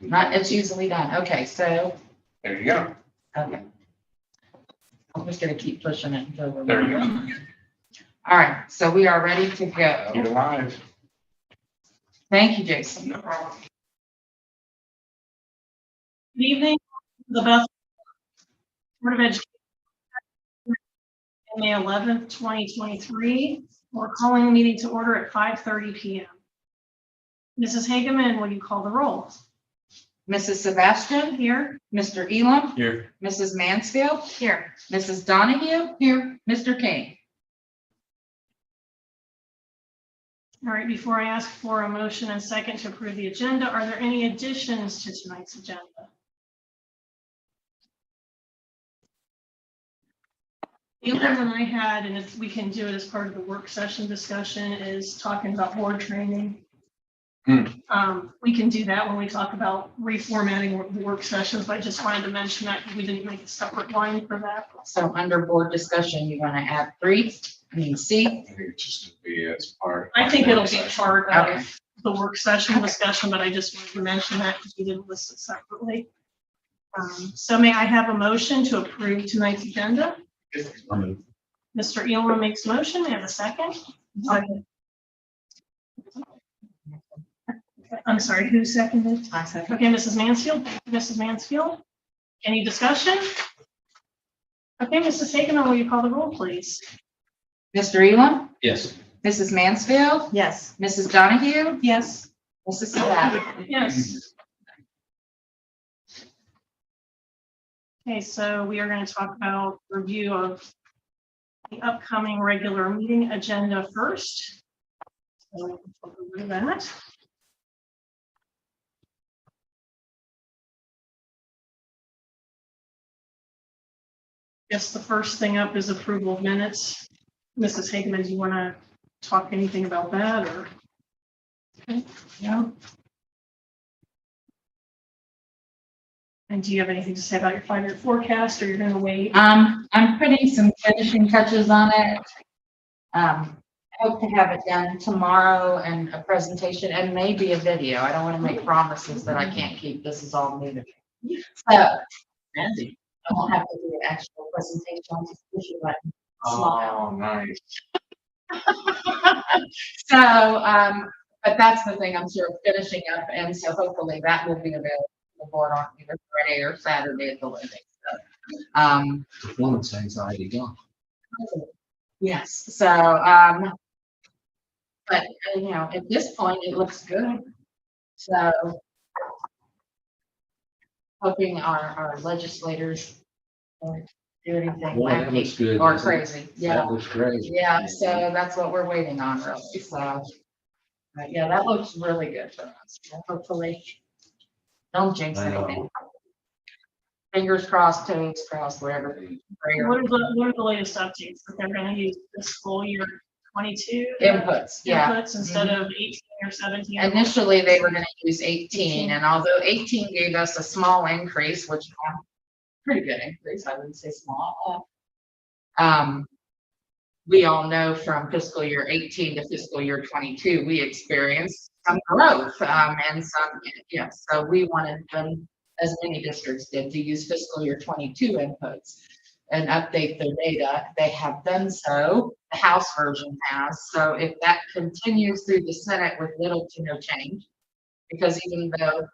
Not, it's usually done. Okay, so, There you go. okay. I'm just gonna keep pushing it until we're. There you go. All right, so we are ready to go. You're live. Thank you, Jason. No problem. Good evening, the Beth Board of Education, May 11th, 2023. We're calling the meeting to order at 5:30 PM. Mrs. Hageman, will you call the roll? Mrs. Sebastian, Here. Mr. Elam, Here. Mrs. Mansfield. Here. Mrs. Donahue. Here. Mr. King. All right, before I ask for a motion and second to approve the agenda, are there any additions to tonight's agenda? The only one I had, and if we can do it as part of the work session discussion, is talking about board training. We can do that when we talk about reformatting the work sessions, but I just wanted to mention that we didn't make a separate line for that. So under board discussion, you want to add C? I think it's just to be as part. I think it'll be part Okay. of the work session discussion, but I just wanted to mention that because we didn't list it separately. So may I have a motion to approve tonight's agenda? Mr. Elam makes a motion. May I have a second? I'm sorry, who seconded? I second. Okay, Mrs. Mansfield. Thank you, Mrs. Mansfield. Any discussion? Okay, Mrs. Hageman, will you call the roll, please? Mr. Elam, Yes. Mrs. Mansfield, Yes. Mrs. Donahue, Yes. Mrs. Sebastian. Yes. Okay, so we are going to talk about review of the upcoming regular meeting agenda first. So we'll go over that. Guess the first thing up is approval of minutes. Mrs. Hageman, do you want to talk anything about that or? Okay, no. And do you have anything to say about your 5-year forecast, or you're going to wait? I'm putting some finishing touches on it. I hope to have it done tomorrow and a presentation and maybe a video. I don't want to make promises that I can't keep. This is all new to me. So I won't have to do an actual presentation. I'll just push a button, smile. Oh, nice. So, but that's the thing I'm sort of finishing up, and so hopefully that will be available to the board on either Friday or Saturday at the latest. So, Performance anxiety gone. yes, so, but, you know, at this point, it looks good. So hoping our legislators don't do anything Boy, that looks wacky good. or doesn't it? crazy. Yeah. That looks crazy. Yeah, so that's what we're waiting on, really, so. But yeah, that looks really good for us, hopefully. Don't jinx I know. anything. Fingers crossed, toes crossed, wherever. What are the latest updates that they're going to use this school year 22? Inputs, yeah. Inputs instead of 18 or 17? Initially, they were gonna use 18, and although 18 gave us a small increase, which pretty good increase, I wouldn't say small. We all know from fiscal year 18 to fiscal year 22, we experienced some growth, and some, yes, so we wanted them, as many districts did, to use fiscal year 22 inputs and update their data. They have done so, the House version has, so if that continues through the Senate with little to no change, because even though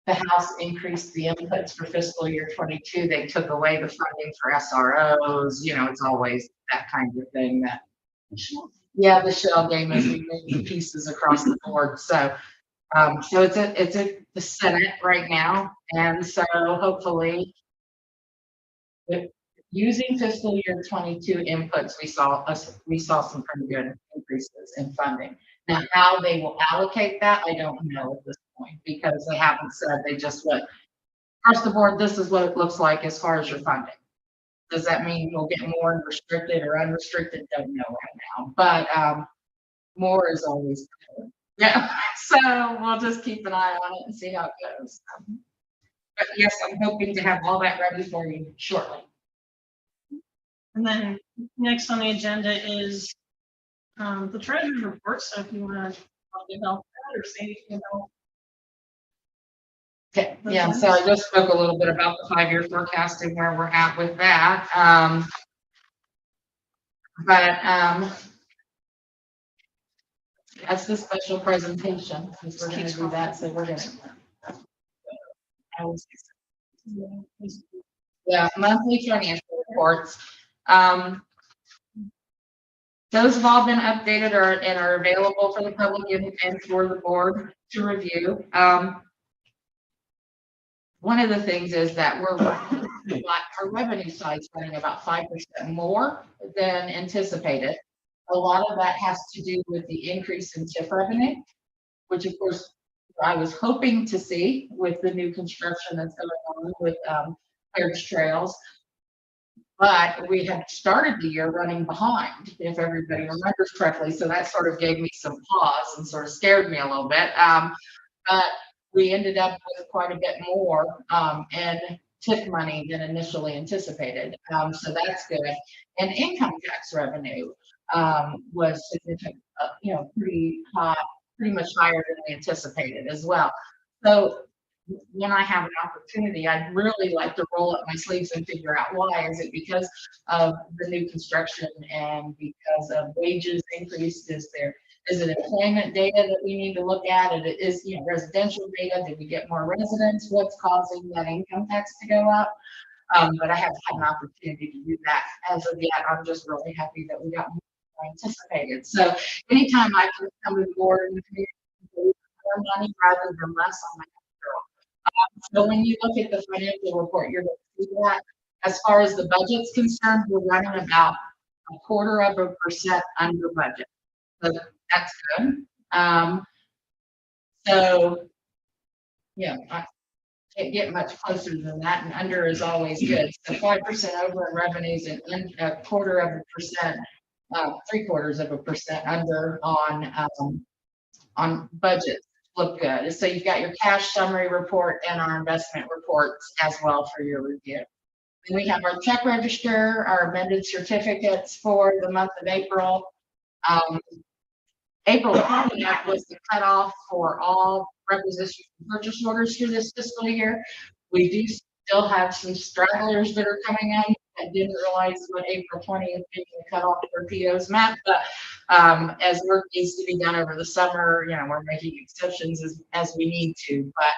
the House increased the inputs for fiscal year 22, they took away the funding for SROs, you know, it's always that kind of thing that, yeah, the shell game as we move pieces across the board, so so it's at the Senate right now, and so hopefully using fiscal year 22 inputs, we saw some pretty good increases in funding. Now, how they will allocate that, I don't know at this point, because they haven't said, they just went, across the board, this is what it looks like as far as your funding. Does that mean you'll get more restricted or unrestricted? Don't know right now, but more is always good. Yeah, so we'll just keep an eye on it and see how it goes. But yes, I'm hoping to have all that ready for you shortly. And then next on the agenda is the treasurer's report. So if you want to talk about that or say anything about Okay, yeah, so I just spoke a little bit about the 5-year forecast and where we're at with that. But that's the special presentation, because we're gonna do that, so we're gonna. Yeah, monthly financial reports. Those have all been updated and are available for the public and for the board to review. One of the things is that our revenue side's running about 5% more than anticipated. A lot of that has to do with the increase in TIF revenue, which of course I was hoping to see with the new construction that's going on with Carriage Trails. But we had started the year running behind, if everybody remembers correctly. So that sort of gave me some pause and sort of scared me a little bit. But we ended up with quite a bit more in TIF money than initially anticipated. So that's good. And income tax revenue was significant, pretty high, pretty much higher than we anticipated as well. So when I have an opportunity, I'd really like to roll up my sleeves and figure out why. Is it because of the new construction and because of wages increased? Is it employment data that we need to look at? And it is, residential data. Did we get more residents? What's causing that income tax to go up? But I haven't had an opportunity to do that as of yet. I'm just really happy that we got more than I anticipated. So anytime I can come to the board and more money rather than less on my girl. So when you look at the financial report, you're going to see that as far as the budget's concerned, we're running about 0.25% under budget. So that's good. So yeah, I can't get much closer than that, and under is always good. So 5% over in revenues and 0.25%, 0.75% under on budget. Look good. So you've got your cash summary report and our investment reports as well for your review. And we have our check register, our amended certificates for the month of April. April 20th was the cutoff for all requisition purchase orders for this fiscal year. We do still have some stragglers that are coming in. I didn't realize what April 20th being the cutoff for POs meant, but as work needs to be done over the summer, we're making exceptions as we need to. But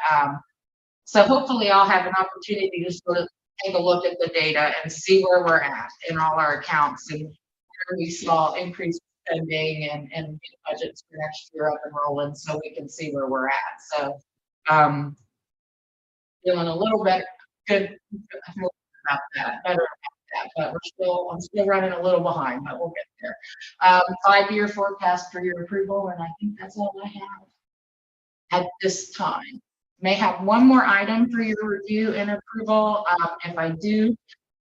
so hopefully I'll have an opportunity to sort of take a look at the data and see where we're at in all our accounts and where we saw increased spending and budgets for next year up and rolling, so we can see where we're at. So feeling a little bit good about that, better about that, but I'm still running a little behind, but we'll get there. 5-year forecast for your approval, and I think that's all I have at this time. May have one more item for your review and approval. If I do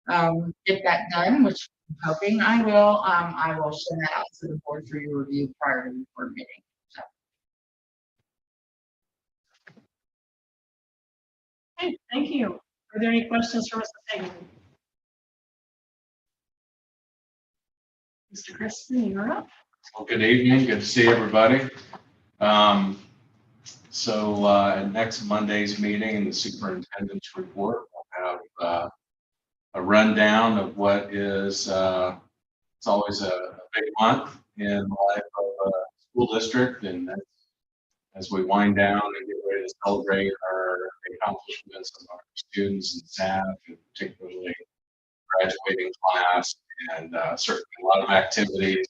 get that done, which I'm hoping I will send that out to the board for your review prior to the board meeting. So. Okay, thank you. Are there any questions for Mr. Hagan? Mr. Crispin, you're up. Well, good evening. Good to see everybody. So at next Monday's meeting in the superintendent's report, we'll have a rundown of what is, it's always a big month in the life of a school district. And as we wind down and get ready to celebrate our accomplishments of our students and staff, and particularly graduating class, and certainly a lot of activities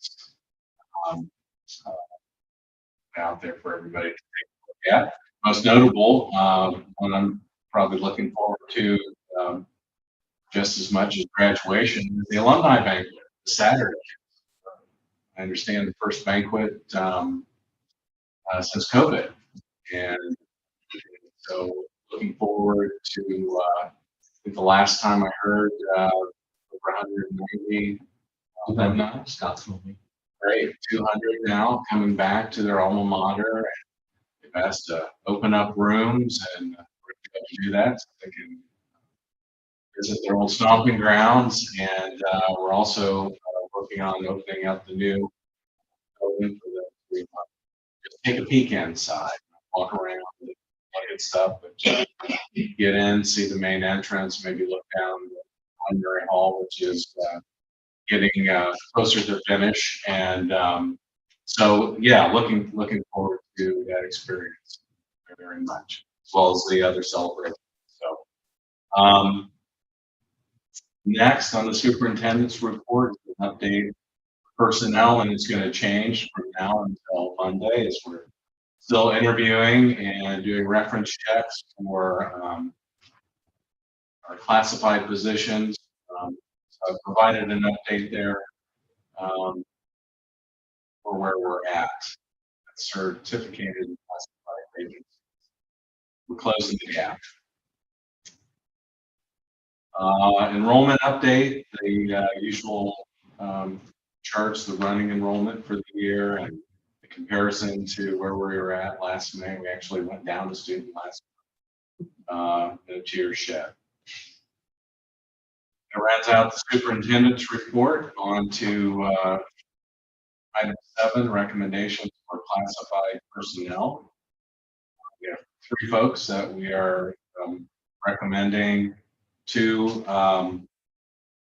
out there for everybody to take a look at. Most notable, one I'm probably looking forward to just as much as graduation is the alumni banquet, Saturday. I understand the first banquet since COVID, and so looking forward to I think the last time I heard over 190 alumni. Scottsville. Great, 200 now coming back to their alma mater. They've asked to open up rooms, and we're going to do that so they can visit their old stomping grounds. And we're also working on opening up the new building for them to just take a peek inside, walk around, good stuff, but get in, see the main entrance, maybe look down the Primary Hall, which is getting closer to finish. And so, yeah, looking forward to that experience very much, as well as the other celebrations. So, next on the superintendent's report, an update personnel, and it's going to change from now until Monday as we're still interviewing and doing reference checks for our classified positions. So I've provided an update there for where we're at. Certificated and classified agencies. We're closing the gap. Enrollment update, the usual charts, the running enrollment for the year and the comparison to where we were at last May. We actually went down to student last the tier shed. It rounds out the superintendent's report on to item 7, recommendations for classified personnel. We have 3 folks that we are recommending to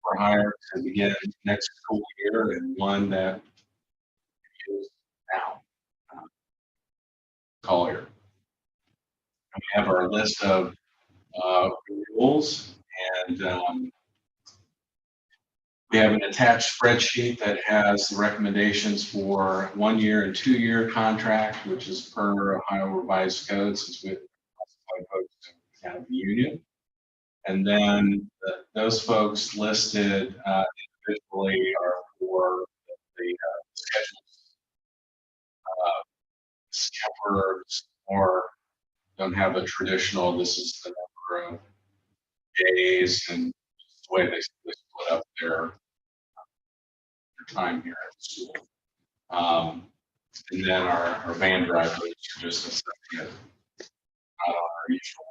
for hire to begin next school year, and 1 that is now Collier. And we have our list of rules, and we have an attached spreadsheet that has the recommendations for 1-year and 2-year contract, which is per Ohio Revised Code, since we classified folks out of the union. And then those folks listed individually are for the schedules, or don't have a traditional, this is the number of days and the way they split up their time here at the school. And then our van drivers are just a second, not on our usual.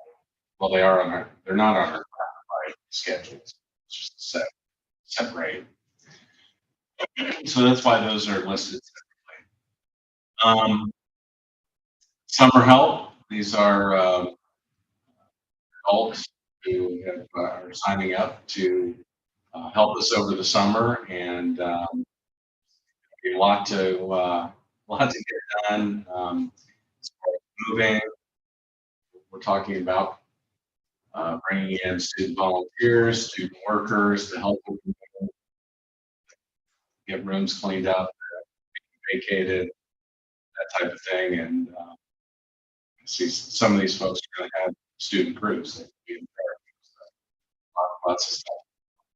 Well, they are on our, they're not on our classified schedules. It's just separate. So that's why those are listed separately. Summer help. These are adults who have, are signing up to help us over the summer, and a lot to get done. As far as moving, we're talking about bringing in student volunteers, student workers to help with get rooms cleaned up, vacated, that type of thing. And I see some of these folks are going to have student crews that can be in there. Lots of stuff.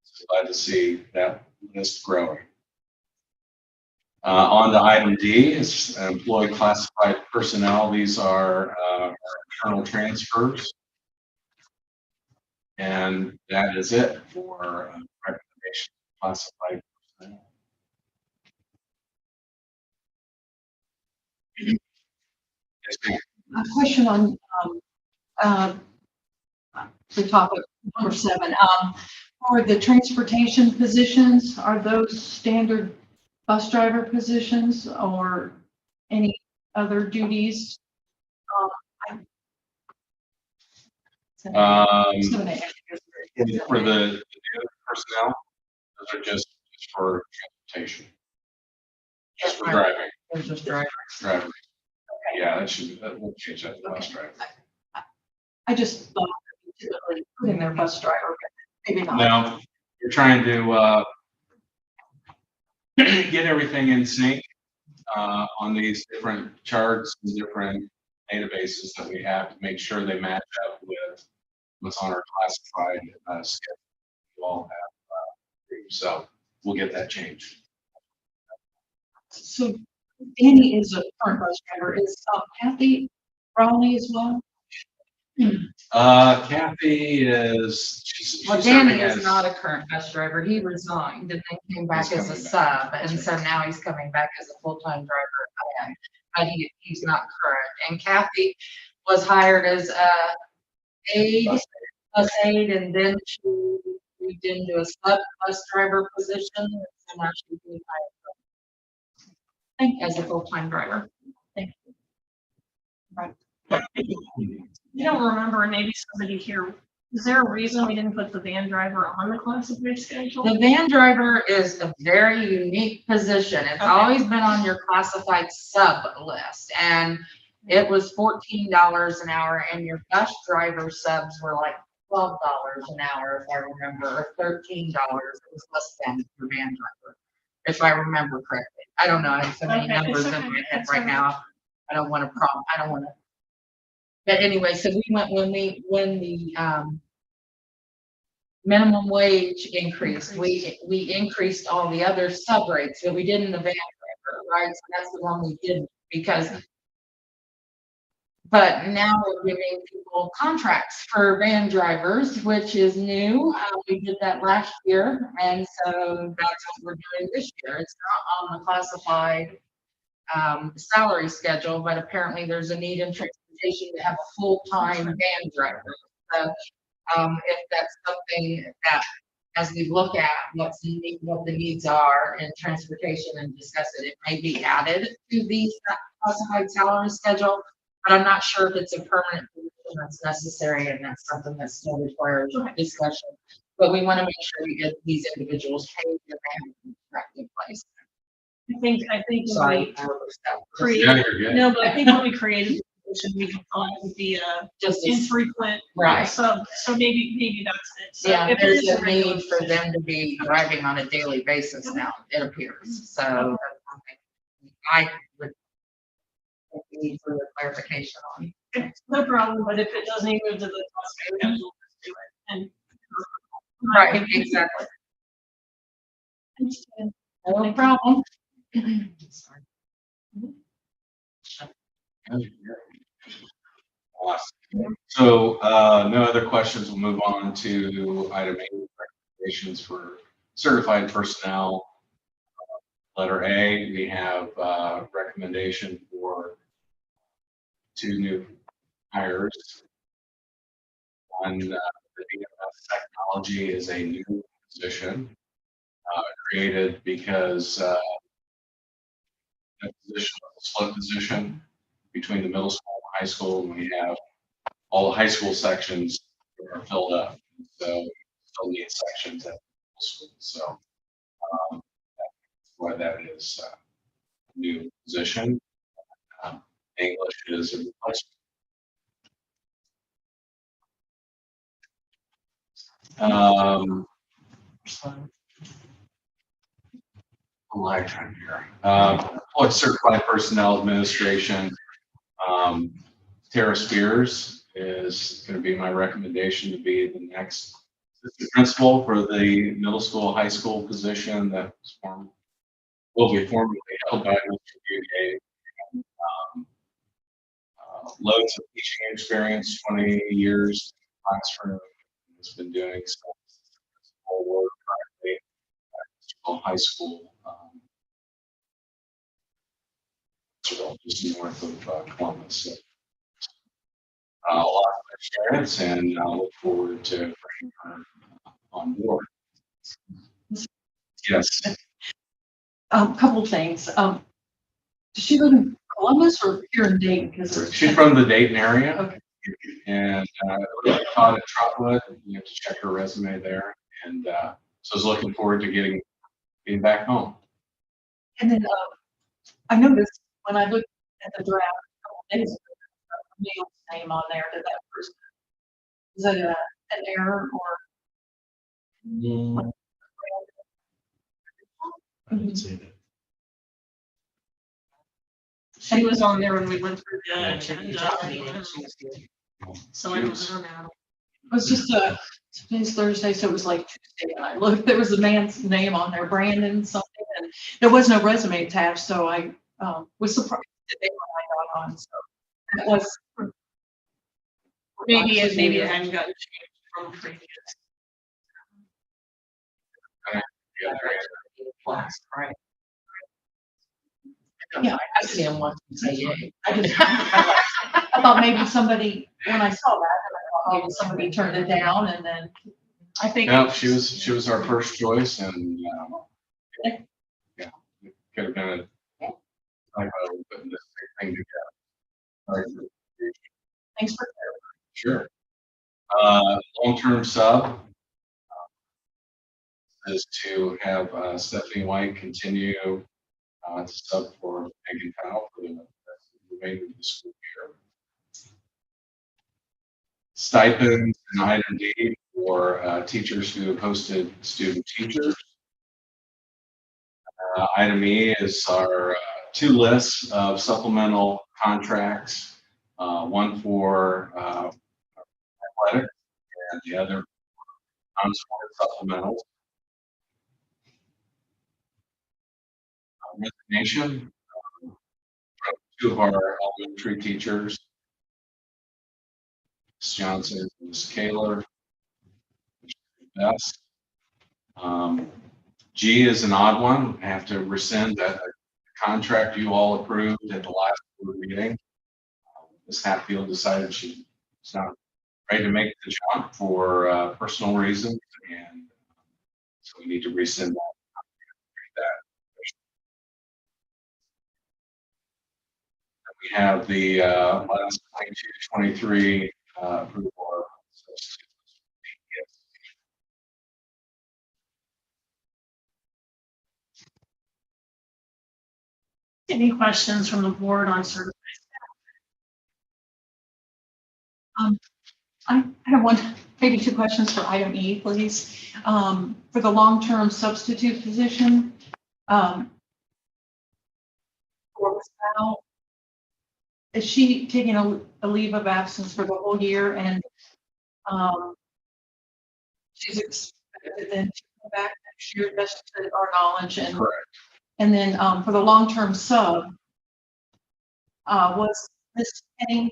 So glad to see that list growing. On to item D is employee classified personnel. These are our internal transfers. And that is it for recommendation of classified personnel. Yes, ma'am. A question on the topic number 7. For the transportation positions, are those standard bus driver positions or any other duties? For the personnel, those are just for transportation. Just for driving. They're just drivers. Driving. Yeah, we'll change that to bus driver. I just thought typically put in their bus driver, but maybe not. No, you're trying to get everything in sync on these different charts and different databases that we have to make sure they match up with what's on our classified schedule. You all have, so we'll get that changed. So Danny is a current bus driver. Is Kathy Rowley as well? Kathy is. Well, Danny is not a current bus driver. He resigned and then came back He's as a coming back. sub, That's and so now he's coming back as a full-time driver again. But he's not current. And Kathy was hired as a bus aide, and then she moved into a sub bus driver position. And so now she's being hired as a full-time driver. Thank you. Right. You don't remember, and maybe somebody here, is there a reason we didn't put the van driver on the classified schedule? The van driver is a very unique position. It's Okay. always been on your classified sub list, and it was $14 an hour, and your bus driver subs were like $12 an hour, if I remember, or $13. It was less than your van driver, if I remember correctly. I don't know. I have so many Okay, numbers it's in okay, my head it's right all now. I don't want to I don't want to. But anyway, so we went when the minimum wage increased, we increased all the other sub rates, but we didn't the van driver, right? So that's the one we didn't because. But now we're giving people contracts for van drivers, which is new. We did that last year, and so that's what we're doing this year. It's not on the classified salary schedule, but apparently there's a need in transportation to have a full-time van driver. So if that's something that, as we look at what the needs are in transportation and discuss it, it may be added to the classified salary schedule, but I'm not sure if it's a permanent position that's necessary, and that's something that still requires discussion. But we want to make sure we get these individuals paid and they have a corrective place. I think when Sorry. we Yeah, created, you're good. no, but I think when we created the position, we thought it would be a Just infrequent. Right. So maybe that's it. So Yeah, if it there's is a regular need for position- them to be driving on a daily basis now, it appears, so that's something I would need further clarification on. No problem, but if it does need to move to the classified schedule, let's do it. And Right, exactly. No problem. Sorry. Awesome. So, no other questions. We'll move on to item 8, recommendations for certified personnel. Letter A, we have recommendation for 2 new hires. One, the BMS technology is a new position created because that position was a split position between the middle school and high school. And we have all the high school sections are filled up, so we still need sections at middle school. So that's why that is a new position. English is a replacement. Lag time here. What certified personnel administration? Tara Spears is going to be my recommendation to be the next assistant principal for the middle school, high school position that will be formally held by Mr. Bugay. Loads of teaching experience, 20 years in the classroom. Has been doing some work privately at high school. Just north of Columbus. So, a lot of experience, and I look forward to bringing her on board. Yes. Couple things. Does she live in Columbus or here in Dayton? Because She's from the Dayton area. Okay. And taught at Trotwood. You have to check her resume there. And so I was looking forward to getting back home. And then I noticed when I looked at the draft a couple days ago, Neil's name on there. Did that person? Is that an error or? I didn't say that. she was on there when we went through the agenda. So I don't know now. It was just today's Thursday, so it was like Tuesday, and I looked, there was a man's name on there, Brandon something, and there was no resume attached, so I was surprised today when I got on, so that was. Maybe it hadn't gotten changed from previous. Right. Yeah, I see him once and say yay. I thought maybe somebody, when I saw that, I thought, oh, somebody turned it down, and then I think. No, she was our first choice, and yeah, it could have been a typo putting this thing together. Sorry for the confusion. Thanks for Sure. Long-term sub is to have Stephanie White continue to sub for Megan Powell for the remainder of the school year. Stipends and item D for teachers who have hosted student teachers. Item E is our two lists of supplemental contracts, one for athletic and the other non-sport supplementals. Resignation from two of our elementary teachers, Ms. Johnson and Ms. Kaler. Best. G is an odd one. I have to rescind that contract you all approved at the last board meeting. Ms. Hatfield decided she's not ready to make the jump for personal reasons, and so we need to rescind that. We have the last 22-23 approval of substitutes. Any questions from the board on certified? I have one, maybe two questions for item E, please. For the long-term substitute position, for Ms. Powell, is she taking a leave of absence for the whole year, and she's expected then to come back next year, best to our knowledge? And Correct. and then for the long-term sub, was Ms. Penny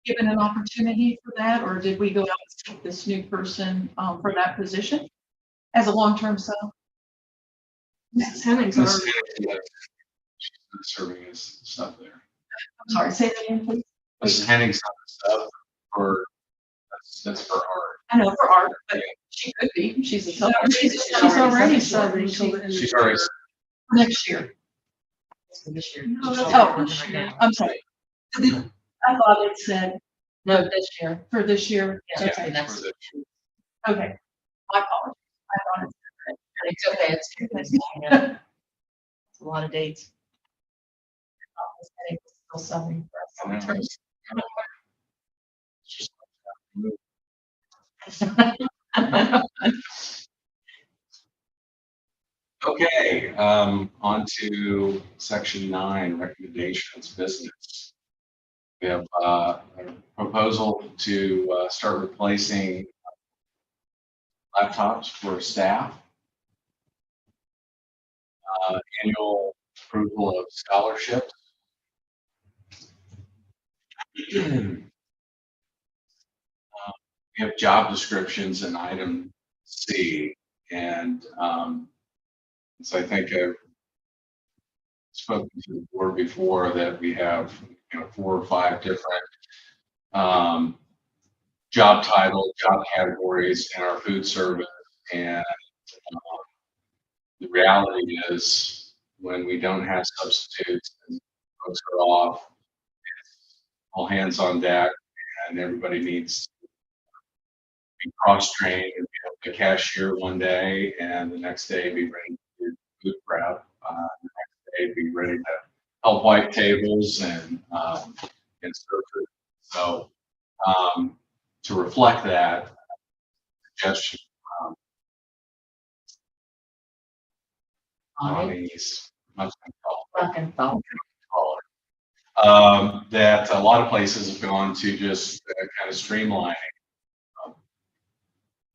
given an opportunity for that, or did we go out and seek this new person for that position as a long-term sub? Mrs. Hennings Ms. already. Henning, she's been serving as sub there. I'm sorry, say that again, please. Mrs. Henning's not a sub for, that's for art. I know for art, but she could be. She's a sub. She's already subbing till the end of the She's year. already, Next year. This year. No, that's Oh, this year. I'm sorry. I thought it said No, this year. for this year. Yeah. Okay, Next. for the, okay. My apologies. I thought it It's okay, it's good. It's a lot of dates. I think it's still subbing for I us. know, it's just- Okay, on to section 9, recommendations, business. We have a proposal to start replacing laptops for staff. Annual approval of scholarships. We have job descriptions in item C, and so I think I've spoken to the board before that we have 4 or 5 different job titles, job categories in our food service, and the reality is when we don't have substitutes and folks are off, it's all hands on deck, and everybody needs to be cross-trained and be a cashier one day, and the next day be ready to do food prep. The next day be ready to help wipe tables and serve food. So to reflect that, suggestion Bonnie's Fucking phone. that a lot of places have gone to just kind of streamlining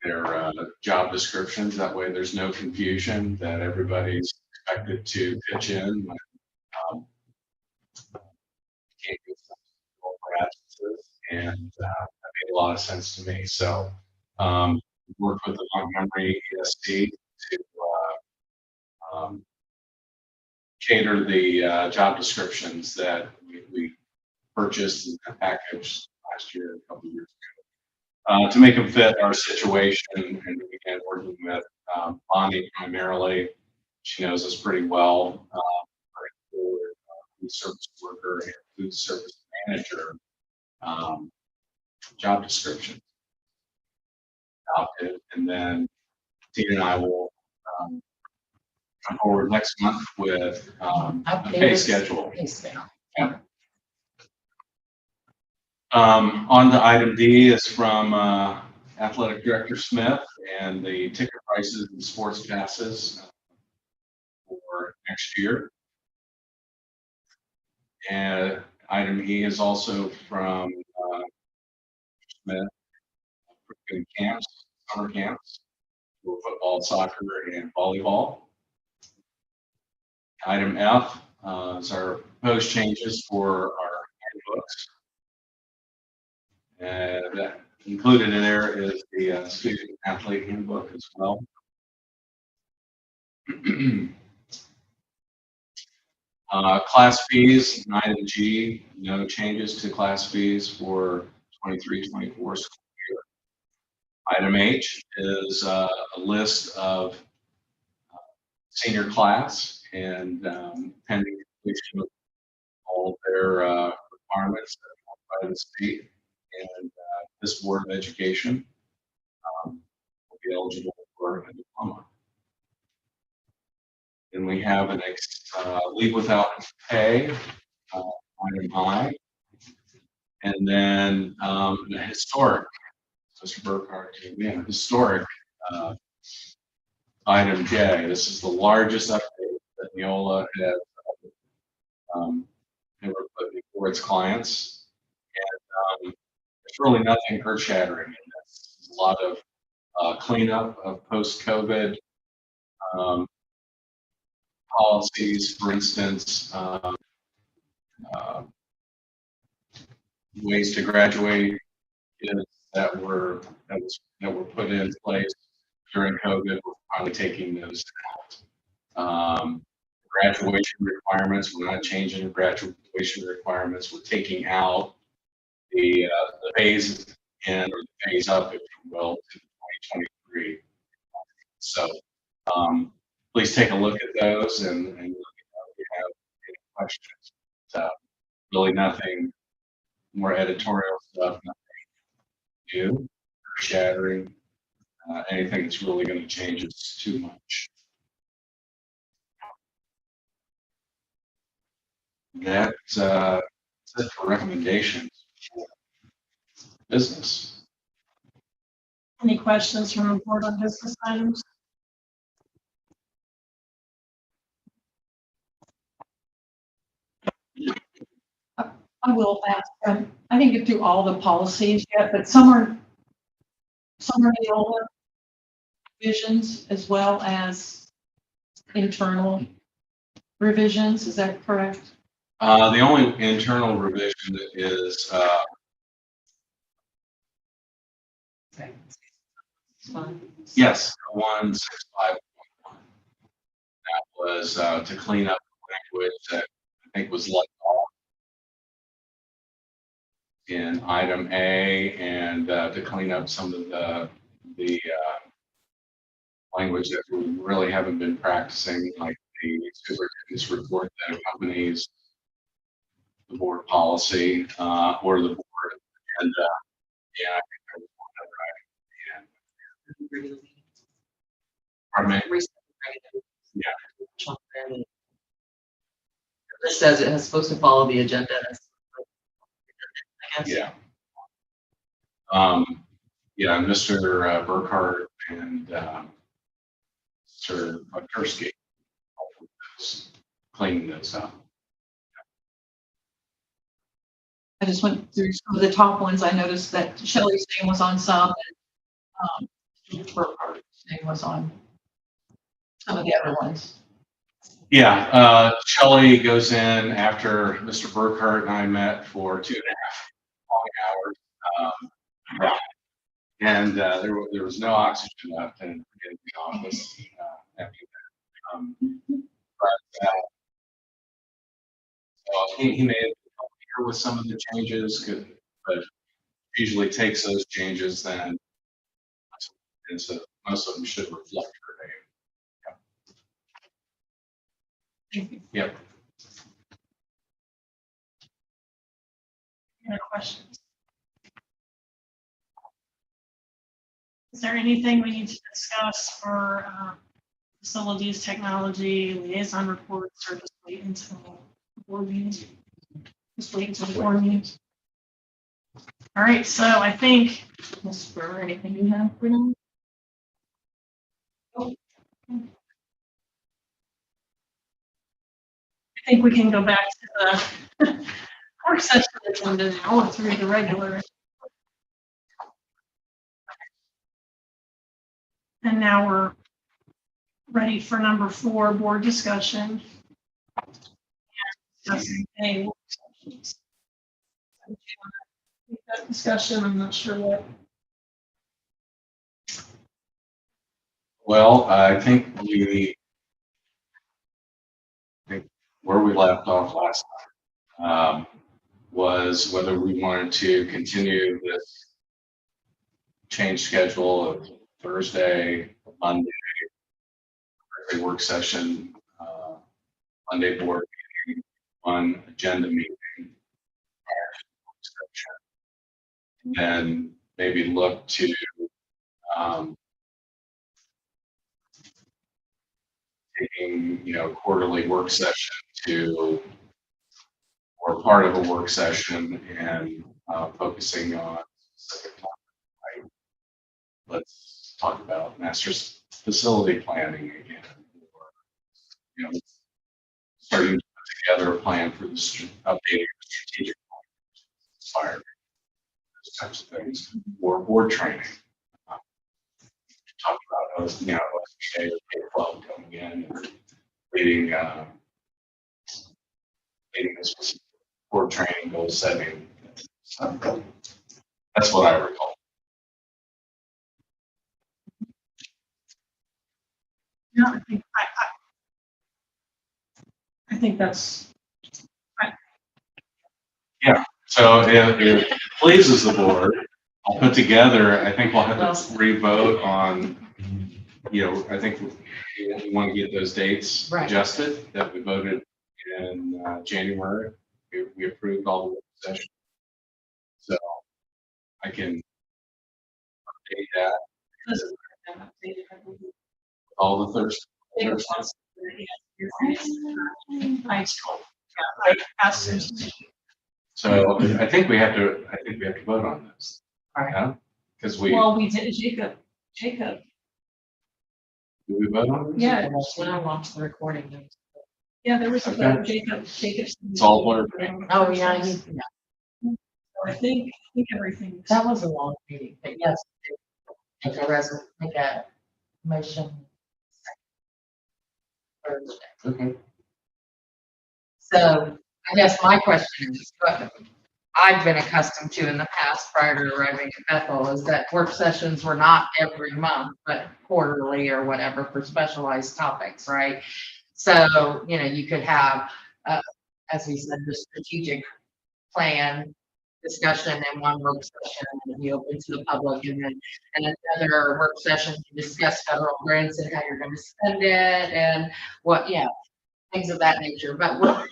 their job descriptions. That way there's no confusion, that everybody's expected to pitch in when can't get some for absences, and that made a lot of sense to me. So worked with the Montgomery ESD to cater the job descriptions that we purchased and packaged last year, a couple of years ago, to make them fit our situation. And we began working with Bonnie primarily. She knows us pretty well. Food service worker and food service manager. job description adopted, and then Tina and I will come forward next month with a pay Updated schedule. pay scale. On to item D is from Athletic Director Smith and the ticket prices and sports passes for next year. And item E is also from Smith, for camps, summer camps for football, soccer, and volleyball. Item F is our proposed changes for our handbooks. And that included in there is the student athlete handbook as well. Class fees, item G, no changes to class fees for 23-24 school year. Item H is a list of senior class and pending completion of all their requirements that are by the state, and this Board of Education will be eligible for a diploma. And we have an leave without pay, item I. And then the historic, Mr. Burkhardt, we have a historic item J. This is the largest update that Neola has ever put before its clients. And there's really nothing earth shattering in this. There's a lot of cleanup of post-COVID policies, for instance, ways to graduate kids that were put in place during COVID. We're finally taking those out. Graduation requirements, we're not changing the graduation requirements. We're taking out the phase in or the phase up, if you will, to 2023. So please take a look at those and let me know if you have any questions. Really nothing more editorial stuff, nothing new, shattering, anything that's really going to change us too much. That's it for recommendations for business. Any questions from the board on business items? I will ask, I didn't get through all the policies yet, but some are Neola revisions as well as internal revisions. Is that correct? The only internal revision is yes, 165.1. That was to clean up language that I think was left off in item A, and to clean up some of the language that we really haven't been practicing, like the superintendent's report that accompanies the board policy or the board agenda. Yeah, I think that was one that right. Pardon me? Yeah. It says it is supposed to follow the agenda. I guess. Yeah. Yeah, Mr. Burkhardt and Mr. Kursky cleaning those up. I just went through some of the top ones. I noticed that Shelley's name was on some, and Burkhart's name was on some of the other ones. Yeah, Shelley goes in after Mr. Burkhardt and I met for 2.5 long hours. And there was no oxygen left in the office after that. But he may have helped here with some of the changes, but usually takes those changes then, and so most of them should reflect her name. Yep. Any questions? Is there anything we need to discuss for facilities, technology, liaison reports, or just wait until board meetings? Just wait until the board meetings. All right, so I think, Ms. Brewer, anything you have for them? I think we can go back to the work session agenda now. Let's read the regular. And now we're ready for number 4, board discussion. Discussing any work sessions. That discussion, I'm not sure what. Well, I think where we left off last time was whether we wanted to continue this change schedule of Thursday, Monday, Thursday work session, Monday board meeting, one agenda meeting, prior to the work session. And then maybe look to taking, quarterly work session to, or part of a work session and focusing on specific topics. Like, let's talk about master facility planning again, or, starting to put together a plan for the updating strategic plan, fire, those types of things, or board training. Talk about those, K-12 coming in and leading this specific board training, goal setting. That's what I recall. Yeah, I think that's. So if it pleases the board, I'll put together, I think we'll have to re-vote on, I think we want to get those dates Right. adjusted that we voted in January. We approved all the work sessions. So I can update that, all the Thursdays. I asked him. So I think we have to vote on this. Right. Yeah? Because Well, we did, Jacob, do we vote on this? yeah, When I watched the recording. yeah, there was a Okay. vote, Jacob. It's all blurred. Oh, yeah, I think everything. that was a long meeting, but yes. Make a motion. Okay. So I guess my question is, what I've been accustomed to in the past prior to arriving at Bethel is that work sessions were not every month, but quarterly or whatever for specialized topics, right? So, you could have, as we said, the strategic plan discussion in one work session and be open to the public, and then another work session to discuss federal grants and how you're going to spend it and things of that nature. But we'll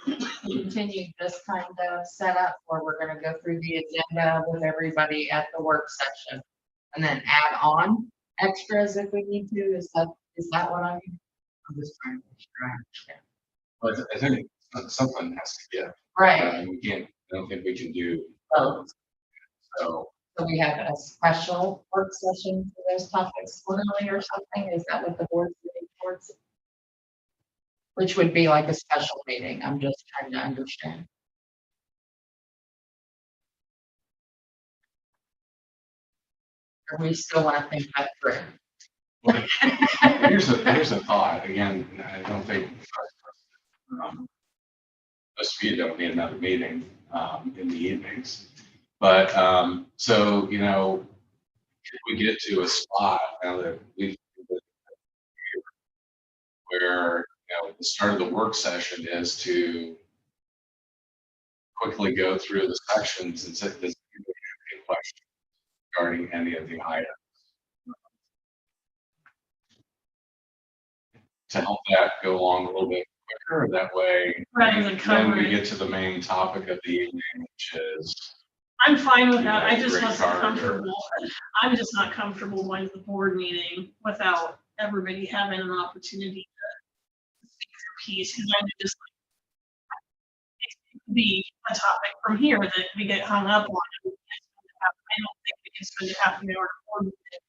continue this kind of setup where we're going to go through the agenda with everybody at the work session and then add on extras if we need to. Is that what I'm just trying to make sure I understand. But I think something has to give. Right. I don't think we can do So so. we have a special work session for those topics quarterly or something? Is that what the board's moving towards? Which would be like a special meeting. I'm just trying to understand. Or we still want to think that through? Here's a thought. Again, I don't think most of you don't need another meeting in the evenings. But so if we get to a spot now that where the start of the work session is to quickly go through the sections and say, does anybody have any questions regarding any of the items? To help that go along a little bit quicker, that way Rather than then cover we it. get to the main topic of the evening, which is I'm fine with that. I just Great wasn't card, comfortable. I'm just not comfortable going to the board meeting without everybody having an opportunity to speak their piece, because I'm just like, it could be a topic from here that we get hung up on. I don't think we can spend half an hour board meeting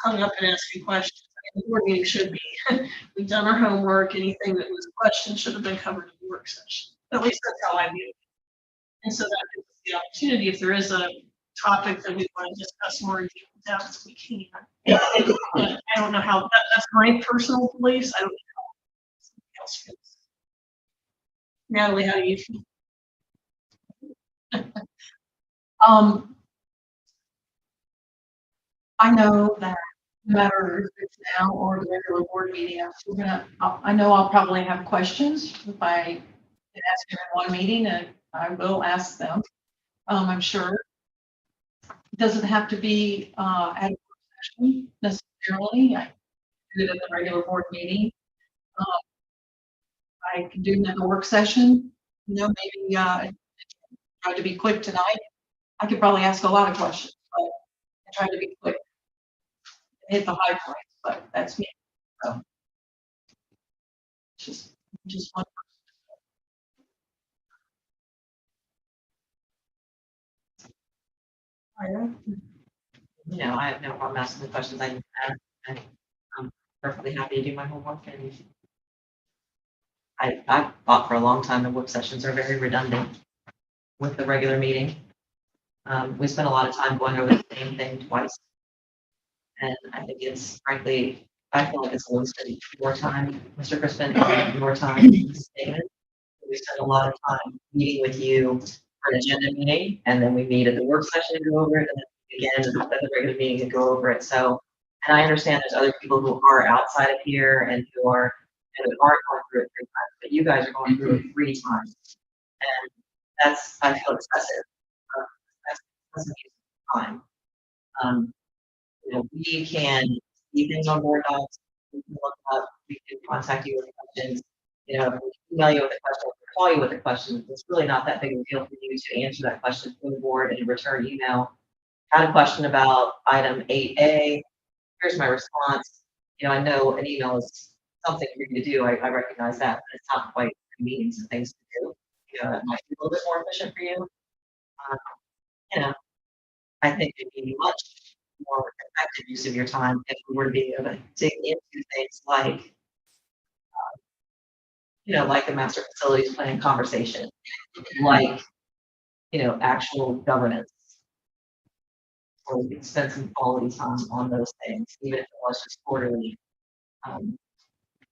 hung up and asking questions. I mean, the board meeting should be, we've done our homework, anything that was questioned should have been covered in the work session. At least that's how I view it. And so that gives us the opportunity, if there is a topic that we want to discuss more in depth, we can. But I don't know how, that's my personal beliefs. I don't know how somebody else feels. Natalie, how do you feel? I know that no matter if it's now or the regular board meeting, I'm still I know I'll probably have questions if I get asked them in one meeting, and I will ask them. I'm sure. It doesn't have to be, at a work session necessarily. I can do it at the regular board meeting. Um, I can do it at the work session, maybe, try to be quick tonight. I could probably ask a lot of questions, but I tried to be quick. Hit the high points, but that's me. So. Just one. I have no problem asking the questions I need to ask, and I'm perfectly happy to do my homework, and I thought for a long time the work sessions are very redundant with the regular meeting. We spend a lot of time going over the same thing twice. And I think it's frankly, I feel like it's a waste of your time, Mr. Crispin, and your time. We spend a lot of time meeting with you for an agenda meeting, and then we meet at the work session and go over it, and then again at the regular meeting and go over it. So, and I understand there's other people who are outside of here and who aren't going through it 3 times, but you guys are going through it 3 times. And that's, I feel excessive. That's excessive use of time. We can see things on board docs, we can look up, we can contact you with questions, we can email you with a question, or call you with a question. It's really not that big of a deal for you to answer that question from the board and in return email. Had a question about item 8A, here's my response. I know an email is something for you to do, I recognize that, but it's not quite meetings and things to do. It might be a little bit more efficient for you. I think it'd be much more effective use of your time if we were to be able to dig into things like, like the master facilities plan conversation, like, actual governance. Or we could spend some quality time on those things, even if it was just quarterly. I